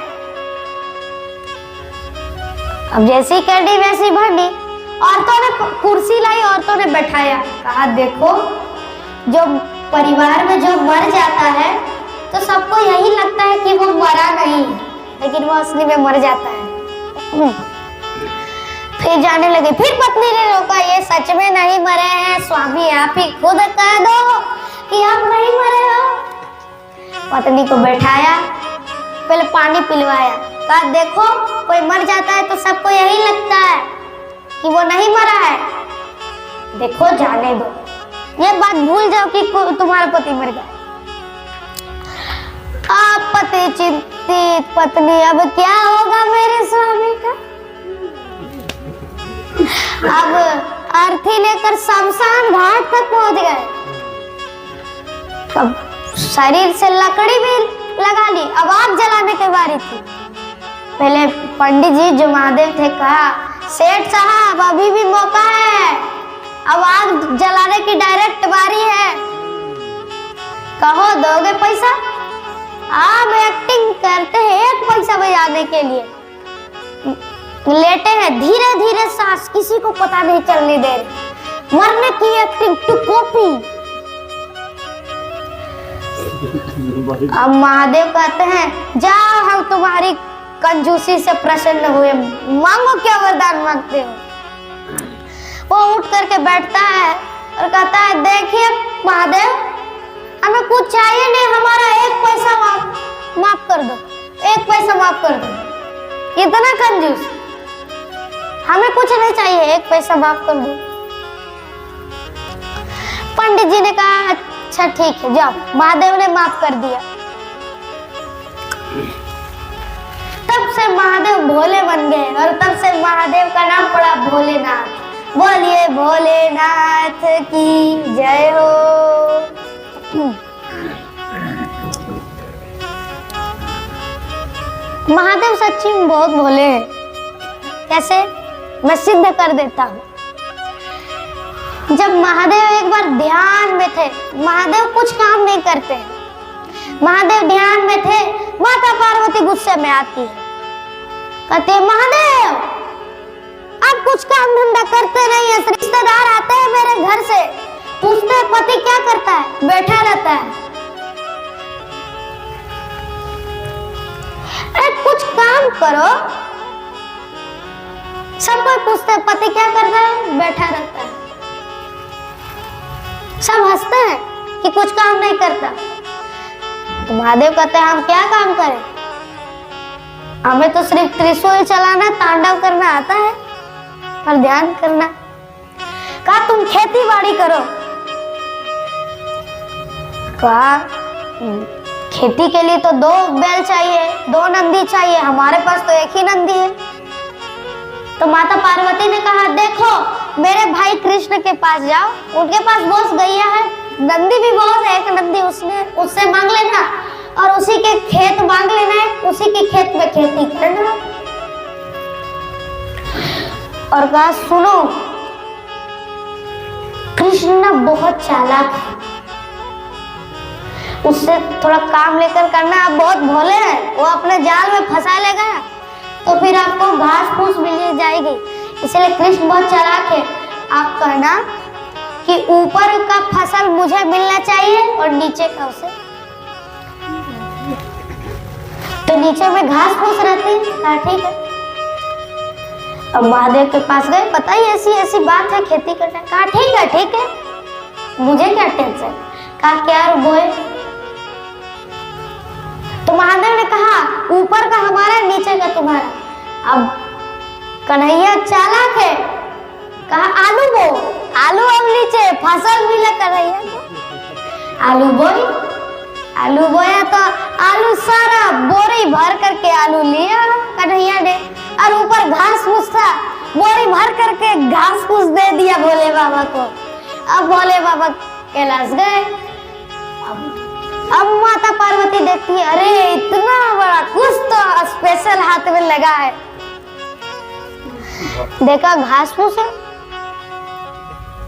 Speaker 1: अब जैसी कैडी वैसी भंडी, औरतों ने कुर्सी लाई, औरतों ने बैठाया, कहा देखो जो परिवार में जो मर जाता है तो सबको यही लगता है कि वो मरा नहीं, लेकिन वो असली में मर जाता है। फिर जाने लगे, फिर पत्नी ने रोका, ये सच में नहीं मरे हैं स्वामी, आप ही खुद कह दो कि आप नहीं मरे हो। पत्नी को बैठाया, पहले पानी पिलवाया, कहा देखो कोई मर जाता है तो सबको यही लगता है कि वो नहीं मरा है, देखो जाने दो, ये बात भूल जाओ कि तुम्हारा पति मर गया। आप पति चिंतित, पत्नी अब क्या होगा मेरे स्वामी का। अब अर्थी लेकर शमशान घाट तक पहुंच गए। अब शरीर से लकड़ी भी लगा ली, अब आग जलाने की बारी थी। पहले पंडित जी जो महादेव थे कहा सेठ साहब अभी भी मौका है, अब आग जलाने की डायरेक्ट बारी है, कहो दोगे पैसा। आप एक्टिंग करते हैं 1 पैसा बचाने के लिए, लेटे हैं धीरे धीरे सांस, किसी को पता नहीं चलने दे रहे, मरने की एक्टिंग टू कॉपी। अब महादेव कहते हैं जाओ हम तुम्हारी कंजूसी से प्रसन्न हुए, मांगो क्या वरदान मांगते हो। वो उठ करके बैठता है और कहता है देखिए महादेव हमें कुछ चाहिए नहीं, हमारा 1 पैसा माफ कर दो, 1 पैसा माफ कर दो। इतना कंजूस, हमें कुछ नहीं चाहिए, 1 पैसा माफ कर दो। पंडित जी ने कहा अच्छा ठीक है जाओ, महादेव ने माफ कर दिया। तब से महादेव भोले बन गए और तब से महादेव का नाम पड़ा भोलेनाथ। बोलिए भोलेनाथ की जय हो। महादेव सच्ची में बहुत भोले हैं। कैसे? मैं सिद्ध कर देता हूँ। जब महादेव एक बार ध्यान में थे, महादेव कुछ काम नहीं करते, महादेव ध्यान में थे, माता पार्वती गुस्से में आती है, कहते हैं महादेव आप कुछ काम धंधा करते नहीं है, रिश्तेदार आते हैं मेरे घर से, पूछते हैं पति क्या करता है, बैठा रहता है। अरे कुछ काम करो। सब कोई पूछते हैं पति क्या करता है, बैठा रहता है। सब हंसते हैं कि कुछ काम नहीं करता। तो महादेव कहते हैं हम क्या काम करें, हमें तो सिर्फ त्रिशूल चलाना, तांडव करना आता है और ध्यान करना। कहा तुम खेती बाड़ी करो। कहा खेती के लिए तो 2 बैल चाहिए, 2 नंदी चाहिए, हमारे पास तो एक ही नंदी है। तो माता पार्वती ने कहा देखो मेरे भाई कृष्ण के पास जाओ, उनके पास बहुत गैया है, नंदी भी बहुत है, एक नंदी उससे मांग लेना और उसी के खेत मांग लेना है, उसी के खेत में खेती करना। और कहा सुनो कृष्ण बहुत चालाक है, उससे थोड़ा काम लेकर करना, आप बहुत भोले हैं, वो अपने जाल में फंसा लेगा तो फिर आपको घास फूस मिल जाएगी, इसलिए कृष्ण बहुत चालाक है। आप कहना कि ऊपर का फसल मुझे मिलना चाहिए और नीचे का उसे। तो नीचे में घास फूस रहती है। कहा ठीक है। अब महादेव के पास गए, पता ही ऐसी ऐसी बात है खेती करना। कहा ठीक है, मुझे क्या टेंशन। कहा क्या बोए। तो महादेव ने कहा ऊपर का हमारा, नीचे का तुम्हारा। अब कन्हैया चालाक है, कहा आलू बो, आलू अब नीचे फसल मिला कन्हैया को। आलू बोया तो आलू सारा बोरी भर करके आलू लिया कन्हैया ने, और ऊपर घास फूस था, बोरी भर करके घास फूस दे दिया भोले बाबा को। अब भोले बाबा कैलाश गए। अब माता पार्वती देखती है अरे इतना बड़ा कुछ तो स्पेशल हाथ में लगा है। देखा घास फूस है,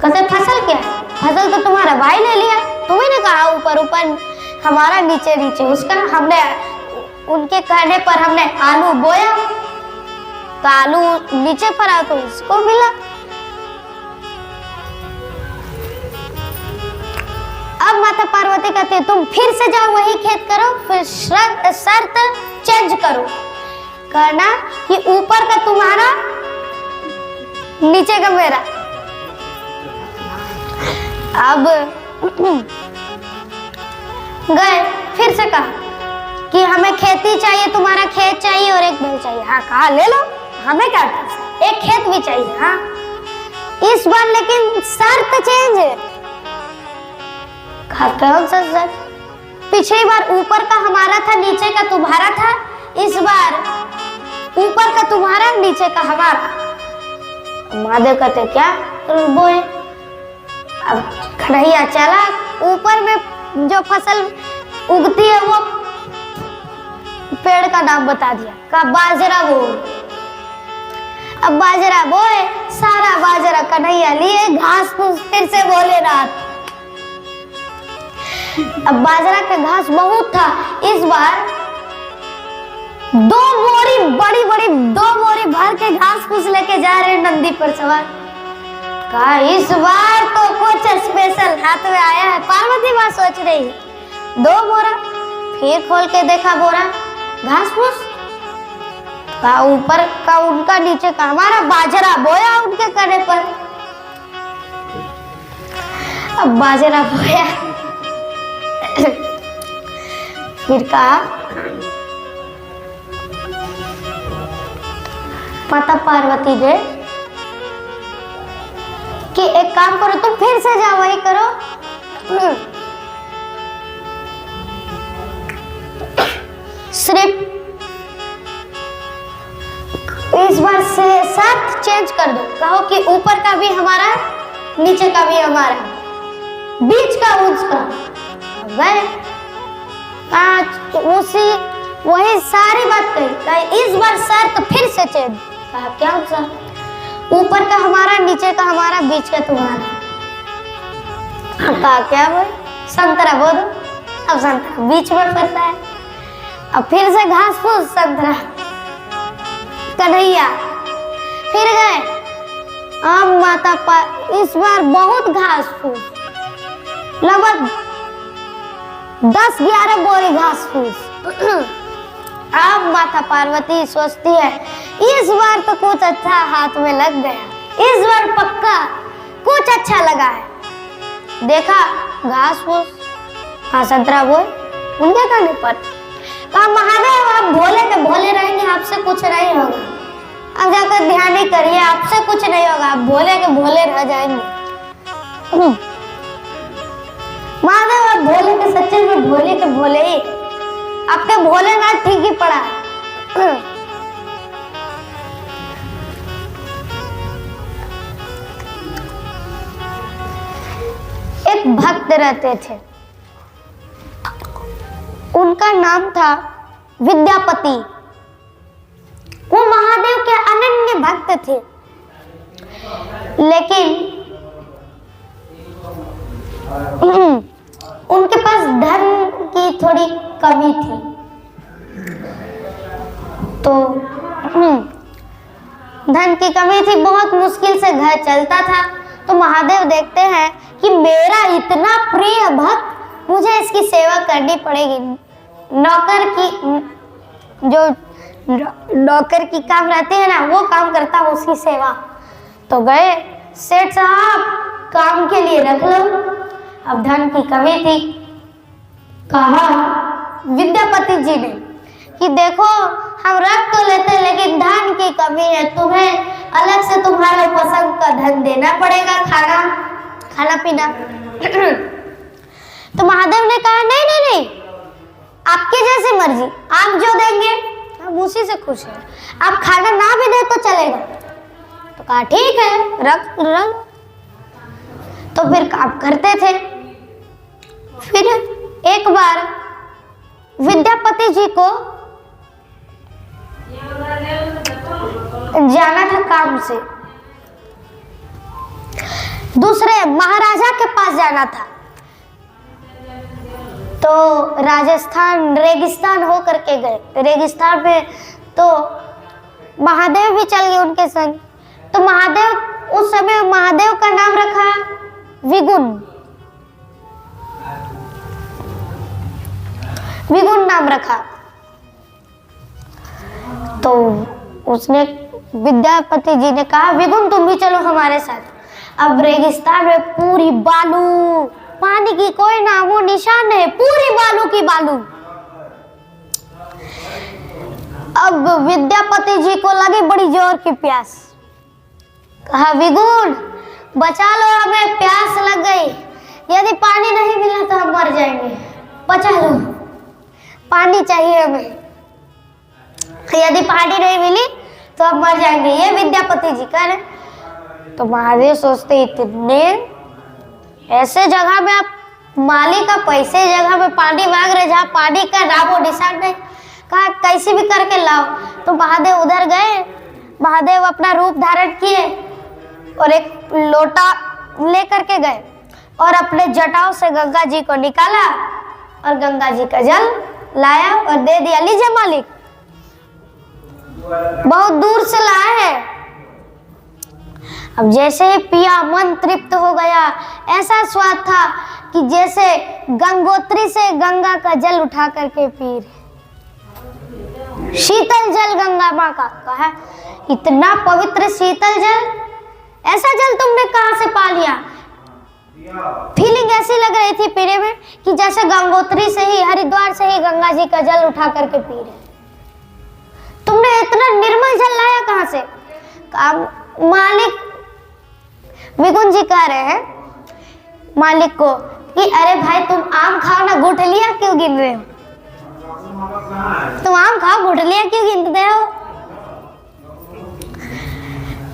Speaker 1: कहते फसल क्या है, फसल तो तुम्हारा भाई ले लिया, तुम्ही ने कहा ऊपर ऊपर हमारा, नीचे नीचे उसका। हमने उनके कहने पर हमने आलू बोया तो आलू नीचे पड़ा तो उसको मिला। अब माता पार्वती कहते हैं तुम फिर से जाओ वही खेत करो, फिर शर्त चेंज करो, कहना कि ऊपर का तुम्हारा, नीचे का मेरा। अब गए, फिर से कहा कि हमें खेती चाहिए, तुम्हारा खेत चाहिए और एक बैल चाहिए। हाँ कहा ले लो, हमें क्या, एक खेत भी चाहिए। हाँ इस बार लेकिन शर्त चेंज है। कौन सा शर्त? पिछली बार ऊपर का हमारा था, नीचे का तुम्हारा था, इस बार ऊपर का तुम्हारा, नीचे का हमारा। महादेव कहते क्या बोए। अब कन्हैया चला, ऊपर में जो फसल उगती है वो पेड़ का नाम बता दिया, का बाजरा बो। अब बाजरा बोए, सारा बाजरा कन्हैया लिए, घास फूस फिर से बोले रात। अब बाजरा का घास बहुत था, इस बार 2 बोरी बड़ी बड़ी 2 बोरी भर के घास फूस लेके जा रहे नंदी पर सवार। कहा इस बार तो कुछ स्पेशल हाथ में आया है। पार्वती माँ सोच रही 2 बोरा, फिर खोल के देखा बोरा घास फूस, कहा ऊपर का उनका, नीचे का हमारा, बाजरा बोया उनके कहने पर। अब बाजरा बोया फिर कहा माता पार्वती ने कि एक काम करो तुम फिर से जाओ वही करो, सिर्फ इस बार से शर्त चेंज कर दो, कहो कि ऊपर का भी हमारा, नीचे का भी हमारा, बीच का उसका। उसी वही सारी बात कही, इस बार शर्त फिर से चेंज, कहा क्या उत्सव? ऊपर का हमारा, नीचे का हमारा, बीच का तुम्हारा। कहा क्या बोल? संतरा बोलो। अब संतरा बीच में पड़ता है। अब फिर से घास फूस, संतरा, कन्हैया, फिर गए। अब माता इस बार बहुत घास फूस, लगभग 10-11 बोरी घास फूस। अब माता पार्वती सोचती है इस बार तो कुछ अच्छा हाथ में लग गया, इस बार पक्का कुछ अच्छा लगा है। देखा घास फूस, संतरा बोल, उनके कहने पर कहा महादेव आप भोले के भोले रहेंगे, आपसे कुछ नहीं होगा। अब जाकर ध्यान नहीं करिए, आपसे कुछ नहीं होगा, आप भोले के भोले रह जाएंगे। महादेव आप भोले के सच्चे में भोले के भोले ही, आपके भोलेनाथ ठीक ही पड़ा। एक भक्त रहते थे, उनका नाम था विद्यापति। वो महादेव के अनन्य भक्त थे, लेकिन उनके पास धन की थोड़ी कमी थी। तो धन की कमी थी, बहुत मुश्किल से घर चलता था। तो महादेव देखते हैं कि मेरा इतना प्रिय भक्त, मुझे इसकी सेवा करनी पड़ेगी। नौकर की, जो नौकर की काम रहती है ना, वो काम करता है उसकी सेवा। तो गए, सेठ साहब काम के लिए रख लो। अब धन की कमी थी। कहा विद्यापति जी ने कि देखो हम रख तो लेते लेकिन धन की कमी है, तुम्हें अलग से तुम्हारा पसंद का धन देना पड़ेगा, खाना पीना। तो महादेव ने कहा नहीं नहीं नहीं, आपकी जैसी मर्जी, आप जो देंगे हम उसी से खुश हैं। आप खाना ना भी दे तो चलेगा। तो कहा ठीक है, रख लो। तो फिर काम करते थे। फिर एक बार विद्यापति जी को जाना था काम से, दूसरे महाराजा के पास जाना था। तो राजस्थान रेगिस्तान हो करके गए। रेगिस्तान में तो महादेव भी चल गए उनके संग। तो महादेव, उस समय महादेव का नाम रखा विगुण, विगुण नाम रखा। तो उसने, विद्यापति जी ने कहा विगुण तुम भी चलो हमारे साथ। अब रेगिस्तान में पूरी बालू, पानी की कोई नामो निशान नहीं, पूरी बालू की बालू। अब विद्यापति जी को लगी बड़ी जोर की प्यास। कहा विगुण बचा लो, हमें प्यास लग गई, यदि पानी नहीं मिला तो हम मर जाएंगे, बचा लो, पानी चाहिए हमें, यदि पानी नहीं मिली तो हम मर जाएंगे, ये विद्यापति जी कह रहे। तो महादेव सोचते इतने ऐसे जगह में आप मालिक का पैसे जगह में पानी मांग रहे जहाँ पानी का नामो निशान नहीं, कहा कैसे भी करके लाओ। तो महादेव उधर गए, महादेव अपना रूप धारण किए और एक लोटा ले करके गए और अपने जटाओं से गंगा जी को निकाला और गंगा जी का जल लाया और दे दिया, लीजिए मालिक, बहुत दूर से लाए हैं। अब जैसे ही पिया मन तृप्त हो गया, ऐसा स्वाद था कि जैसे गंगोत्री से गंगा का जल उठा करके पी रहे। शीतल जल गंगा माँ का, कहा इतना पवित्र शीतल जल, ऐसा जल तुमने कहाँ से पा लिया? फीलिंग ऐसी लग रही थी पीने में कि जैसे गंगोत्री से ही, हरिद्वार से ही गंगा जी का जल उठा करके पी रहे। तुमने इतना निर्मल जल लाया कहाँ से? मालिक, विगुण जी कह रहे हैं मालिक को कि अरे भाई तुम आम खाओ ना, गुठलियां क्यों गिन रहे हो? तुम आम खाओ, गुठलियां क्यों गिनते हो?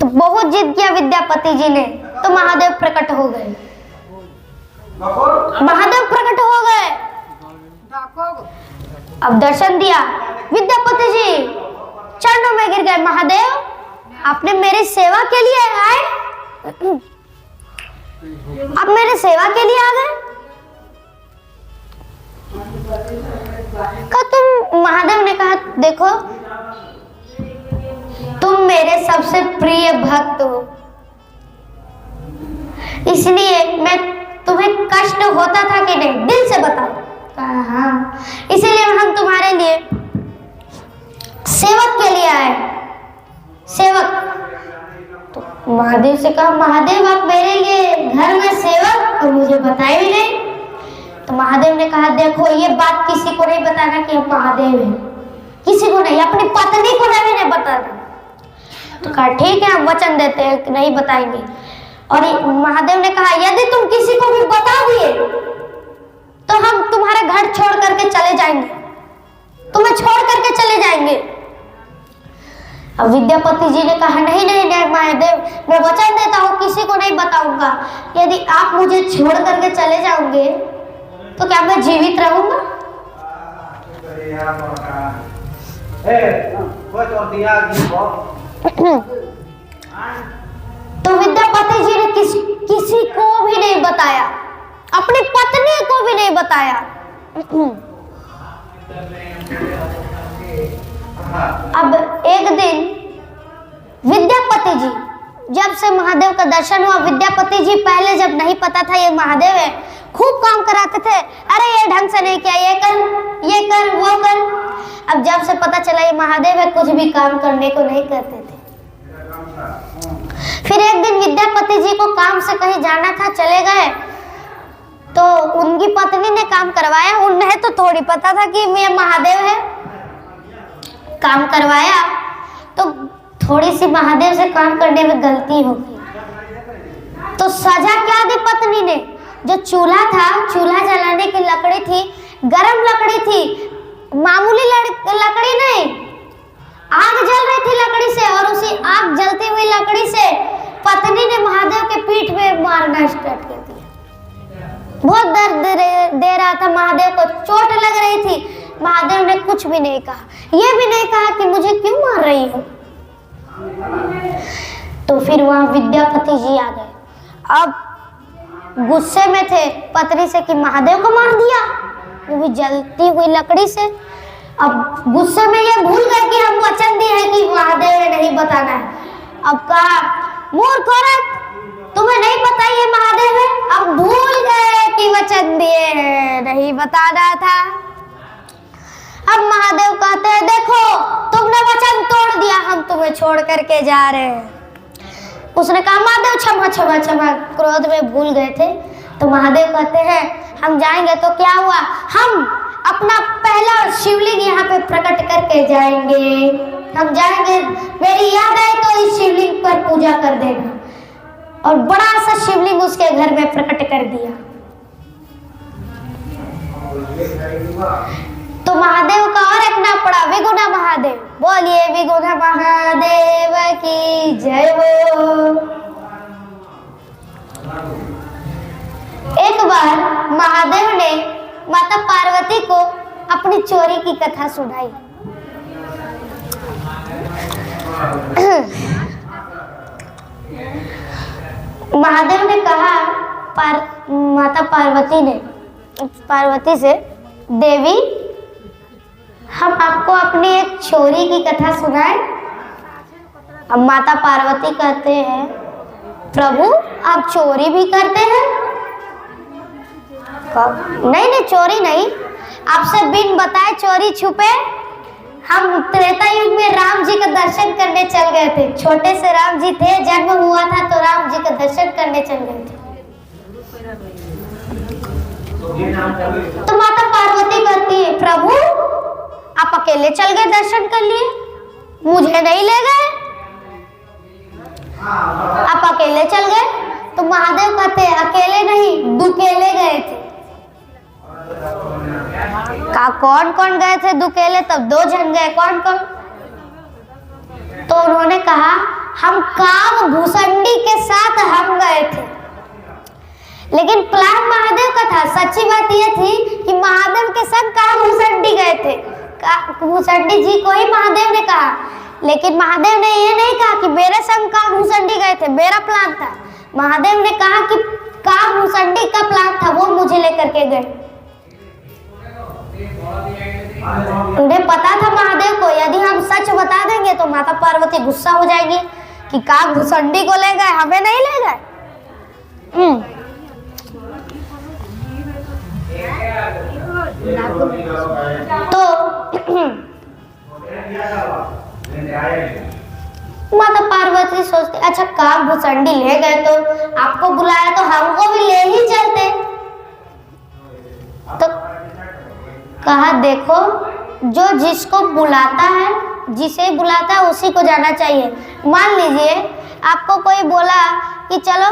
Speaker 1: तो बहुत जिद किया विद्यापति जी ने, तो महादेव प्रकट हो गए। महादेव प्रकट हो गए, अब दर्शन दिया। विद्यापति जी चरणों में गिर गए, महादेव आपने मेरी सेवा के लिए आए? आप मेरे सेवा के लिए आ गए? तुम, महादेव ने कहा, देखो तुम मेरे सबसे प्रिय भक्त हो, इसलिए मैं तुम्हें कष्ट होता था कि नहीं, दिल से बताओ। कहा हाँ, इसीलिए हम तुम्हारे लिए सेवक के लिए आए। सेवक। तो महादेव से कहा, महादेव आप मेरे लिए घर में सेवक, तो मुझे बताए भी नहीं। तो महादेव ने कहा, देखो ये बात किसी को नहीं बताना कि हम महादेव हैं, किसी को नहीं, अपनी पत्नी को नहीं बताना। तो कहा ठीक है, हम वचन देते हैं कि नहीं बताएंगे। और महादेव ने कहा, यदि तुम किसी को भी बता दिए तो हम तुम्हारे घर छोड़ करके चले जाएंगे, तुम्हें छोड़ करके चले जाएंगे। अब विद्यापति जी ने कहा, नहीं नहीं नहीं महादेव, मैं वचन देता हूँ किसी को नहीं बताऊंगा। यदि आप मुझे छोड़ करके चले जाओगे तो क्या मैं जीवित रहूंगा? तो विद्यापति जी ने किसी को भी नहीं बताया, अपनी पत्नी को भी नहीं बताया। अब एक दिन विद्यापति जी, जब से महादेव का दर्शन हुआ, विद्यापति जी पहले जब नहीं पता था ये महादेव है, खूब काम कराते थे, अरे ये ढंग से नहीं किया, ये कर वो कर। अब जब से पता चला ये महादेव है, कुछ भी काम करने को नहीं करते थे। फिर एक दिन विद्यापति जी को काम से कहीं जाना था, चले गए, तो उनकी पत्नी ने काम करवाया। उन्हें तो थोड़ी पता था कि ये महादेव है। काम करवाया तो थोड़ी सी महादेव से काम करने में गलती हो गई, तो सजा क्या दी पत्नी ने? जो चूल्हा था, चूल्हा जलाने की लकड़ी थी, गरम लकड़ी थी, मामूली लकड़ी नहीं, आग जल रही थी लकड़ी से, और उसी आग जलती हुई लकड़ी से पत्नी ने महादेव के पीठ में मारना स्टार्ट कर दिया। बहुत दर्द दे रहा था महादेव को, चोट लग रही थी। महादेव ने कुछ भी नहीं कहा, ये भी नहीं कहा कि मुझे क्यों मार रही हो। तो फिर वहां विद्यापति जी आ गए। अब गुस्से में थे पत्नी से कि महादेव को मार दिया, वो भी जलती हुई लकड़ी से। अब गुस्से में ये भूल गए कि हम वचन दिए हैं कि महादेव ने नहीं बताना है। अब कहा, मूर्ख औरत, तुम्हें नहीं पता ये महादेव है? अब भूल गए कि वचन दिए हैं, नहीं बताना था। अब महादेव कहते हैं, देखो तुमने वचन तोड़ दिया, हम तुम्हें छोड़ करके जा रहे हैं। उसने कहा, महादेव क्षमा क्षमा क्षमा, क्रोध में भूल गए थे। तो महादेव कहते हैं, हम जाएंगे तो क्या हुआ, हम अपना पहला शिवलिंग यहाँ पे प्रकट करके जाएंगे। हम जाएंगे, मेरी याद आए तो इस शिवलिंग पर पूजा कर देना। और बड़ा सा शिवलिंग उसके घर में प्रकट कर दिया। तो महादेव का और एक नाम पड़ा, विगुना महादेव। बोलिए विगुना महादेव की जय हो। एक बार महादेव ने माता पार्वती को अपनी चोरी की कथा सुनाई। महादेव ने कहा, माता पार्वती से, देवी हम आपको अपनी एक चोरी की कथा सुनाए। अब माता पार्वती कहते हैं, प्रभु आप चोरी भी करते हैं? नहीं नहीं, चोरी नहीं, आपसे बिन बताए चोरी छुपे हम त्रेता युग में राम जी का दर्शन करने चल गए थे। छोटे से राम जी थे, जन्म हुआ था तो राम जी का दर्शन करने चल गए थे। तो माता पार्वती कहती है, प्रभु आप अकेले चल गए दर्शन कर लिए, मुझे नहीं ले गए, आप अकेले चल गए। तो महादेव कहते हैं, अकेले नहीं, दुकेले गए थे। का कौन कौन गए थे दुकेले? तब 2 जन गए। कौन कौन? तो उन्होंने कहा, हम काम भूसंडी के साथ हम गए थे। लेकिन प्लान महादेव का था। सच्ची बात यह थी कि महादेव के संग काम भूसंडी गए थे। भूसंडी जी को ही महादेव ने कहा, लेकिन महादेव ने ये नहीं कहा कि मेरे संग काकभूषणी गए थे, मेरा प्लान था। महादेव ने कहा कि काकभूषणी का प्लान था, वो मुझे लेकर के गए। उन्हें पता था महादेव को यदि हम सच बता देंगे तो माता पार्वती गुस्सा हो जाएगी कि काकभूषणी को ले गए, हमें नहीं ले गए। तो माता पार्वती सोचती अच्छा काकभूषणी ले गए तो आपको बुलाया तो हमको भी ले ही चलते। तो कहा देखो जो जिसको बुलाता है, जिसे बुलाता है उसी को जाना चाहिए। मान लीजिए आपको कोई बोला कि चलो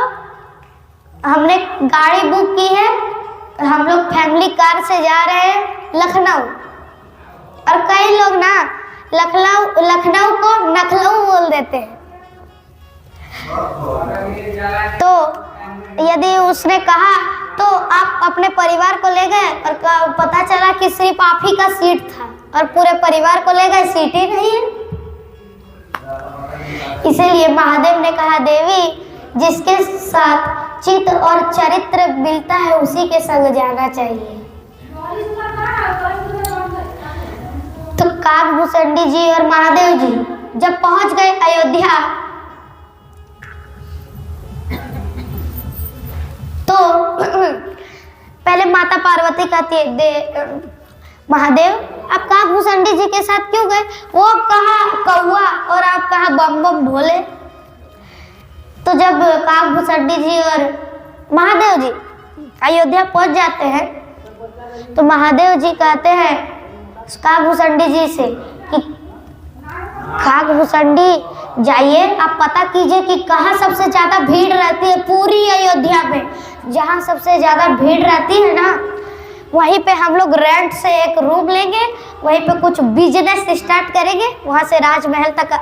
Speaker 1: हमने गाड़ी बुक की है, हम लोग फैमिली कार से जा रहे हैं लखनऊ, और कई लोग ना लखनऊ को नखलऊ बोल देते हैं। तो यदि उसने कहा तो आप अपने परिवार को ले गए और पता चला कि सिर्फ आप ही का सीट था और पूरे परिवार को ले गए, सीट ही नहीं है। इसीलिए महादेव ने कहा देवी जिसके साथ चित्त और चरित्र मिलता है उसी के संग जाना चाहिए। तो काकभूषणी जी और महादेव जी जब पहुंच गए अयोध्या तो पहले माता पार्वती कहती है महादेव आप काकभूषणी जी के साथ क्यों गए? वो कहा कौआ और आप कहा बम बम भोले। तो जब काकभूषणी जी और महादेव जी अयोध्या पहुंच जाते हैं तो महादेव जी कहते हैं काकभूषणी जी से कि काकभूषणी जाइए आप पता कीजिए कि कहाँ सबसे ज्यादा भीड़ रहती है पूरी अयोध्या में। जहाँ सबसे ज्यादा भीड़ रहती है ना वहीं पे हम लोग रेंट से एक रूम लेंगे, वहीं पे कुछ बिजनेस स्टार्ट करेंगे, वहां से राजमहल तक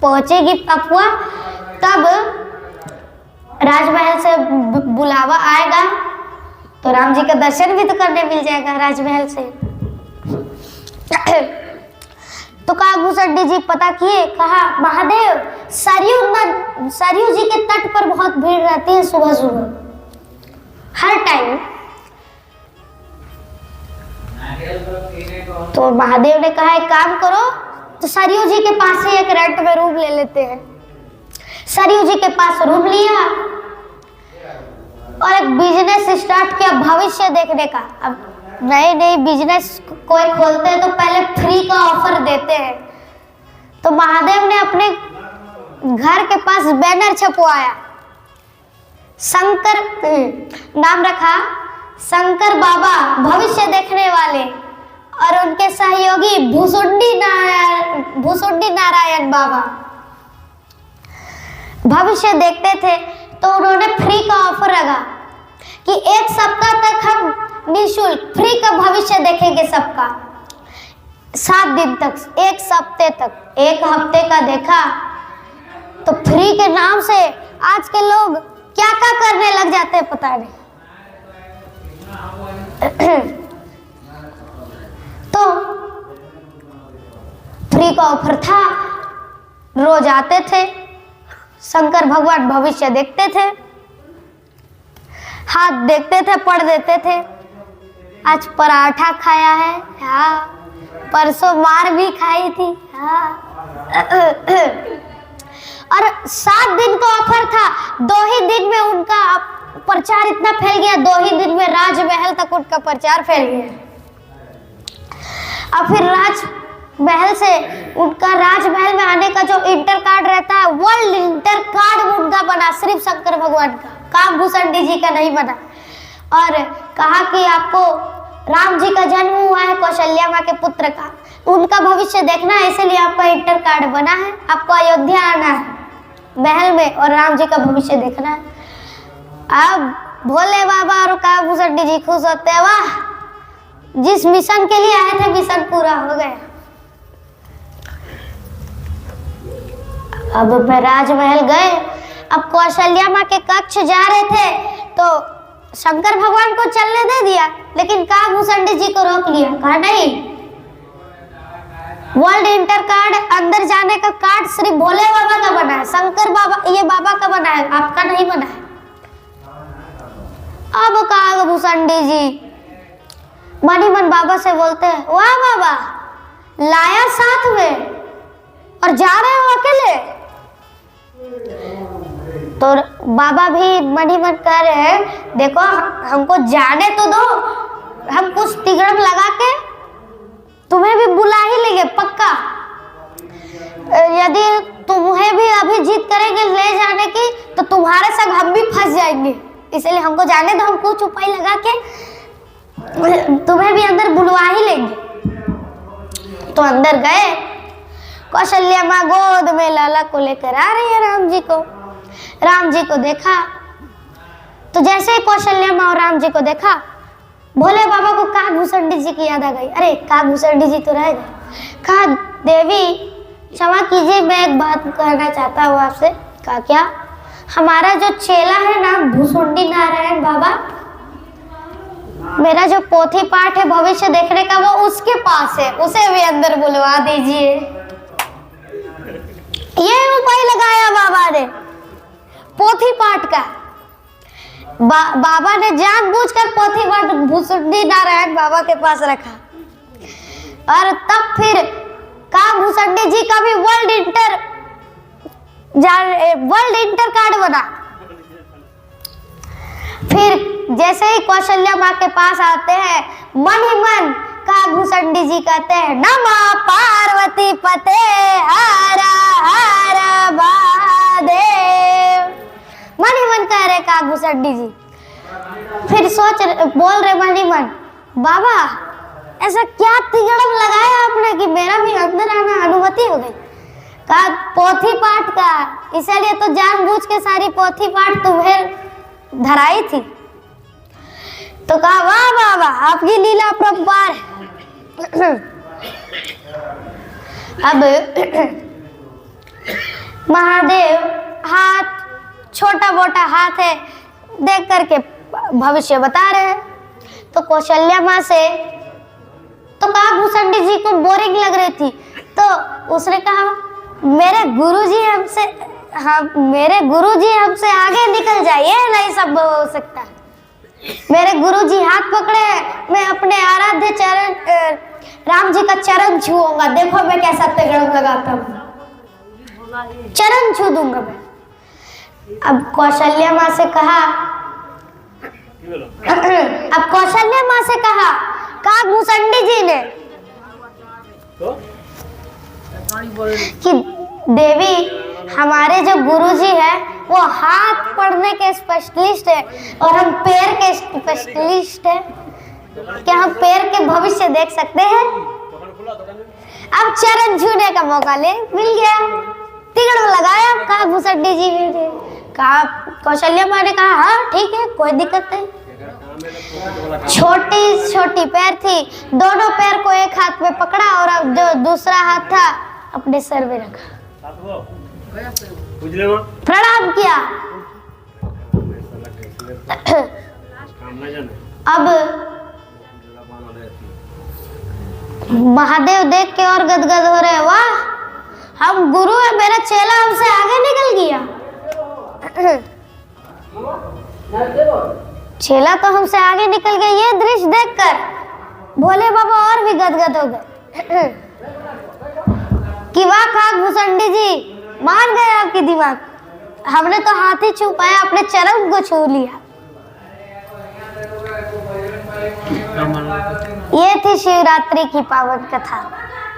Speaker 1: पहुंचेगी अफवाह, तब राजमहल से बुलावा आएगा तो राम जी का दर्शन भी तो करने मिल जाएगा राजमहल से। तो काकभूषणी जी पता किए, कहा महादेव सरयू जी के तट पर बहुत भीड़ रहती है सुबह सुबह हर टाइम। तो महादेव ने कहा एक काम करो तो सरयू जी के पास ही एक रेंट में रूम ले लेते हैं। सरयू जी के पास रूम लिया और एक बिजनेस स्टार्ट किया भविष्य देखने का। अब नए नए बिजनेस कोई खोलते हैं तो पहले फ्री का ऑफर देते हैं। तो महादेव ने अपने घर के पास बैनर छपवाया, शंकर नाम रखा शंकर बाबा भविष्य देखने वाले, और उनके सहयोगी भुसुंडी नारायण बाबा भविष्य देखते थे। तो उन्होंने फ्री का ऑफर रखा कि एक सप्ताह तक हम निःशुल्क फ्री का भविष्य देखेंगे सबका, 7 दिन तक, एक सप्ताह तक। एक हफ्ते का देखा तो फ्री के नाम से आज के लोग क्या क्या करने लग जाते हैं पता नहीं। तो फ्री का ऑफर था, रोज आते थे, शंकर भगवान भविष्य देखते थे, हाथ देखते थे, पढ़ देते थे। आज पराठा खाया है, हाँ, परसों मार भी खाई थी, हाँ। और 7 दिन का ऑफर था, 2 ही दिन में उनका प्रचार इतना फैल गया, 2 ही दिन में राजमहल तक उनका प्रचार फैल गया। और फिर राजमहल से उनका राजमहल में आने का जो इंटर कार्ड रहता है, वर्ल्ड इंटर कार्ड उनका बना, सिर्फ शंकर भगवान का, काकभूषणी जी का नहीं बना। और कहा कि आपको राम जी का जन्म हुआ है कौशल्या माँ के पुत्र का, उनका भविष्य देखना है, इसलिए आपका इंटर कार्ड बना है, आपको अयोध्या आना है महल में और राम जी का भविष्य देखना है। अब भोले बाबा और काकभूषणी जी खुश होते हैं, वाह जिस मिशन के लिए आए थे मिशन पूरा हो गया। अब मैं राजमहल गए, अब कौशल्या माँ के कक्ष जा रहे थे तो शंकर भगवान को चलने दे दिया, लेकिन काकभूषणी जी को रोक लिया, कहा नहीं वर्ल्ड इंटर कार्ड अंदर जाने का कार्ड सिर्फ भोले बाबा का बना है, शंकर बाबा ये बाबा का बना है, आपका नहीं बना है। अब कहा भूसंडी जी मन ही मन बाबा से बोलते हैं, वाह बाबा लाया साथ में और जा रहे हो अकेले। तो बाबा भी मन ही मन कह रहे हैं, देखो हमको जाने तो दो, हम कुछ तिगड़म लगा के तुम्हें भी बुला ही लेंगे पक्का। यदि तुम्हें भी अभी जिद करेंगे ले जाने की तो तुम्हारे संग हम भी फंस जाएंगे, इसलिए हमको जाने दो, हम कुछ उपाय लगा के तुम्हें भी अंदर बुलवा ही लेंगे। तो अंदर गए, कौशल्या माँ गोद में लाला को लेकर आ रही है राम जी को। राम जी को देखा तो जैसे ही कौशल्या माँ और राम जी को देखा, भोले बाबा को काकभूषणी जी की याद आ गई। अरे काकभूषणी जी तो रह गए। कहा देवी क्षमा कीजिए, मैं एक बात कहना चाहता हूँ आपसे। कहा क्या? हमारा जो चेला है ना भूसुंडी नारायण बाबा, मेरा जो पोथी पाठ है भविष्य देखने का वो उसके पास है, उसे भी अंदर बुलवा दीजिए। ये उपाय लगाया बाबा ने पोथी पाठ का। बाबा ने जानबूझकर पोथी पाठ भूसुंडी नारायण बाबा के पास रखा और तब फिर काकभूषणी जी का भी वर्ल्ड इंटर कार्ड बना। फिर जैसे ही कौशल्या माँ के पास आते हैं, मन ही मन काकभूषणी जी कहते हैं, नमः पार्वती पते हर हर महादेव। मन ही मन कह रहे काकभूषणी जी। फिर बोल रहे मन ही मन, बाबा ऐसा क्या तिगड़म लगाया आपने कि मेरा भी अंदर आना अनुमति हो गई। कहा पोथी पाठ का, इसलिए तो जानबूझ के सारी पोथी पाठ तुम्हें धराई थी। तो कहा वाह बाबा आपकी लीला अपरंपार है। अब महादेव हाथ छोटा मोटा हाथ है देख करके भविष्य बता रहे हैं। तो कौशल्या माँ से तो काकभूषणी जी को बोरिंग लग रही थी, तो उसने कहा मेरे गुरुजी हमसे आगे निकल जाइए, नहीं सब हो सकता है। मेरे गुरुजी हाथ पकड़े, मैं अपने आराध्य चरण राम जी का चरण छूऊंगा। देखो मैं कैसा तिगड़म लगाता हूँ, चरण छू दूंगा मैं। अब कौशल्या माँ से कहा काकभूषणी जी ने कि देवी हमारे जो गुरुजी है वो हाथ पढ़ने के स्पेशलिस्ट है और हम पैर के स्पेशलिस्ट है। क्या हम पैर के भविष्य देख सकते हैं? अब चरण छूने का मौका मिल गया। तिगड़ लगाया काकभूषणी जी ने। कहा कौशल्या माँ ने कहा हाँ ठीक है कोई दिक्कत नहीं। छोटी छोटी पैर थी, दोनों पैर को एक हाथ में पकड़ा और अब जो दूसरा हाथ था अपने सर में रखा, प्रणाम किया। अब महादेव देख के और गदगद हो रहे, वाह हम गुरु है, मेरा चेला हमसे आगे निकल गया। चेला तो हमसे आगे निकल गया। ये दृश्य देखकर भोले बाबा और भी गदगद हो गए कि वाह काकभूषणी जी मान गए आपकी दिमाग, हमने तो हाथ ही छू पाया, अपने चरण को छू लिया। ये थी शिवरात्रि की पावन कथा।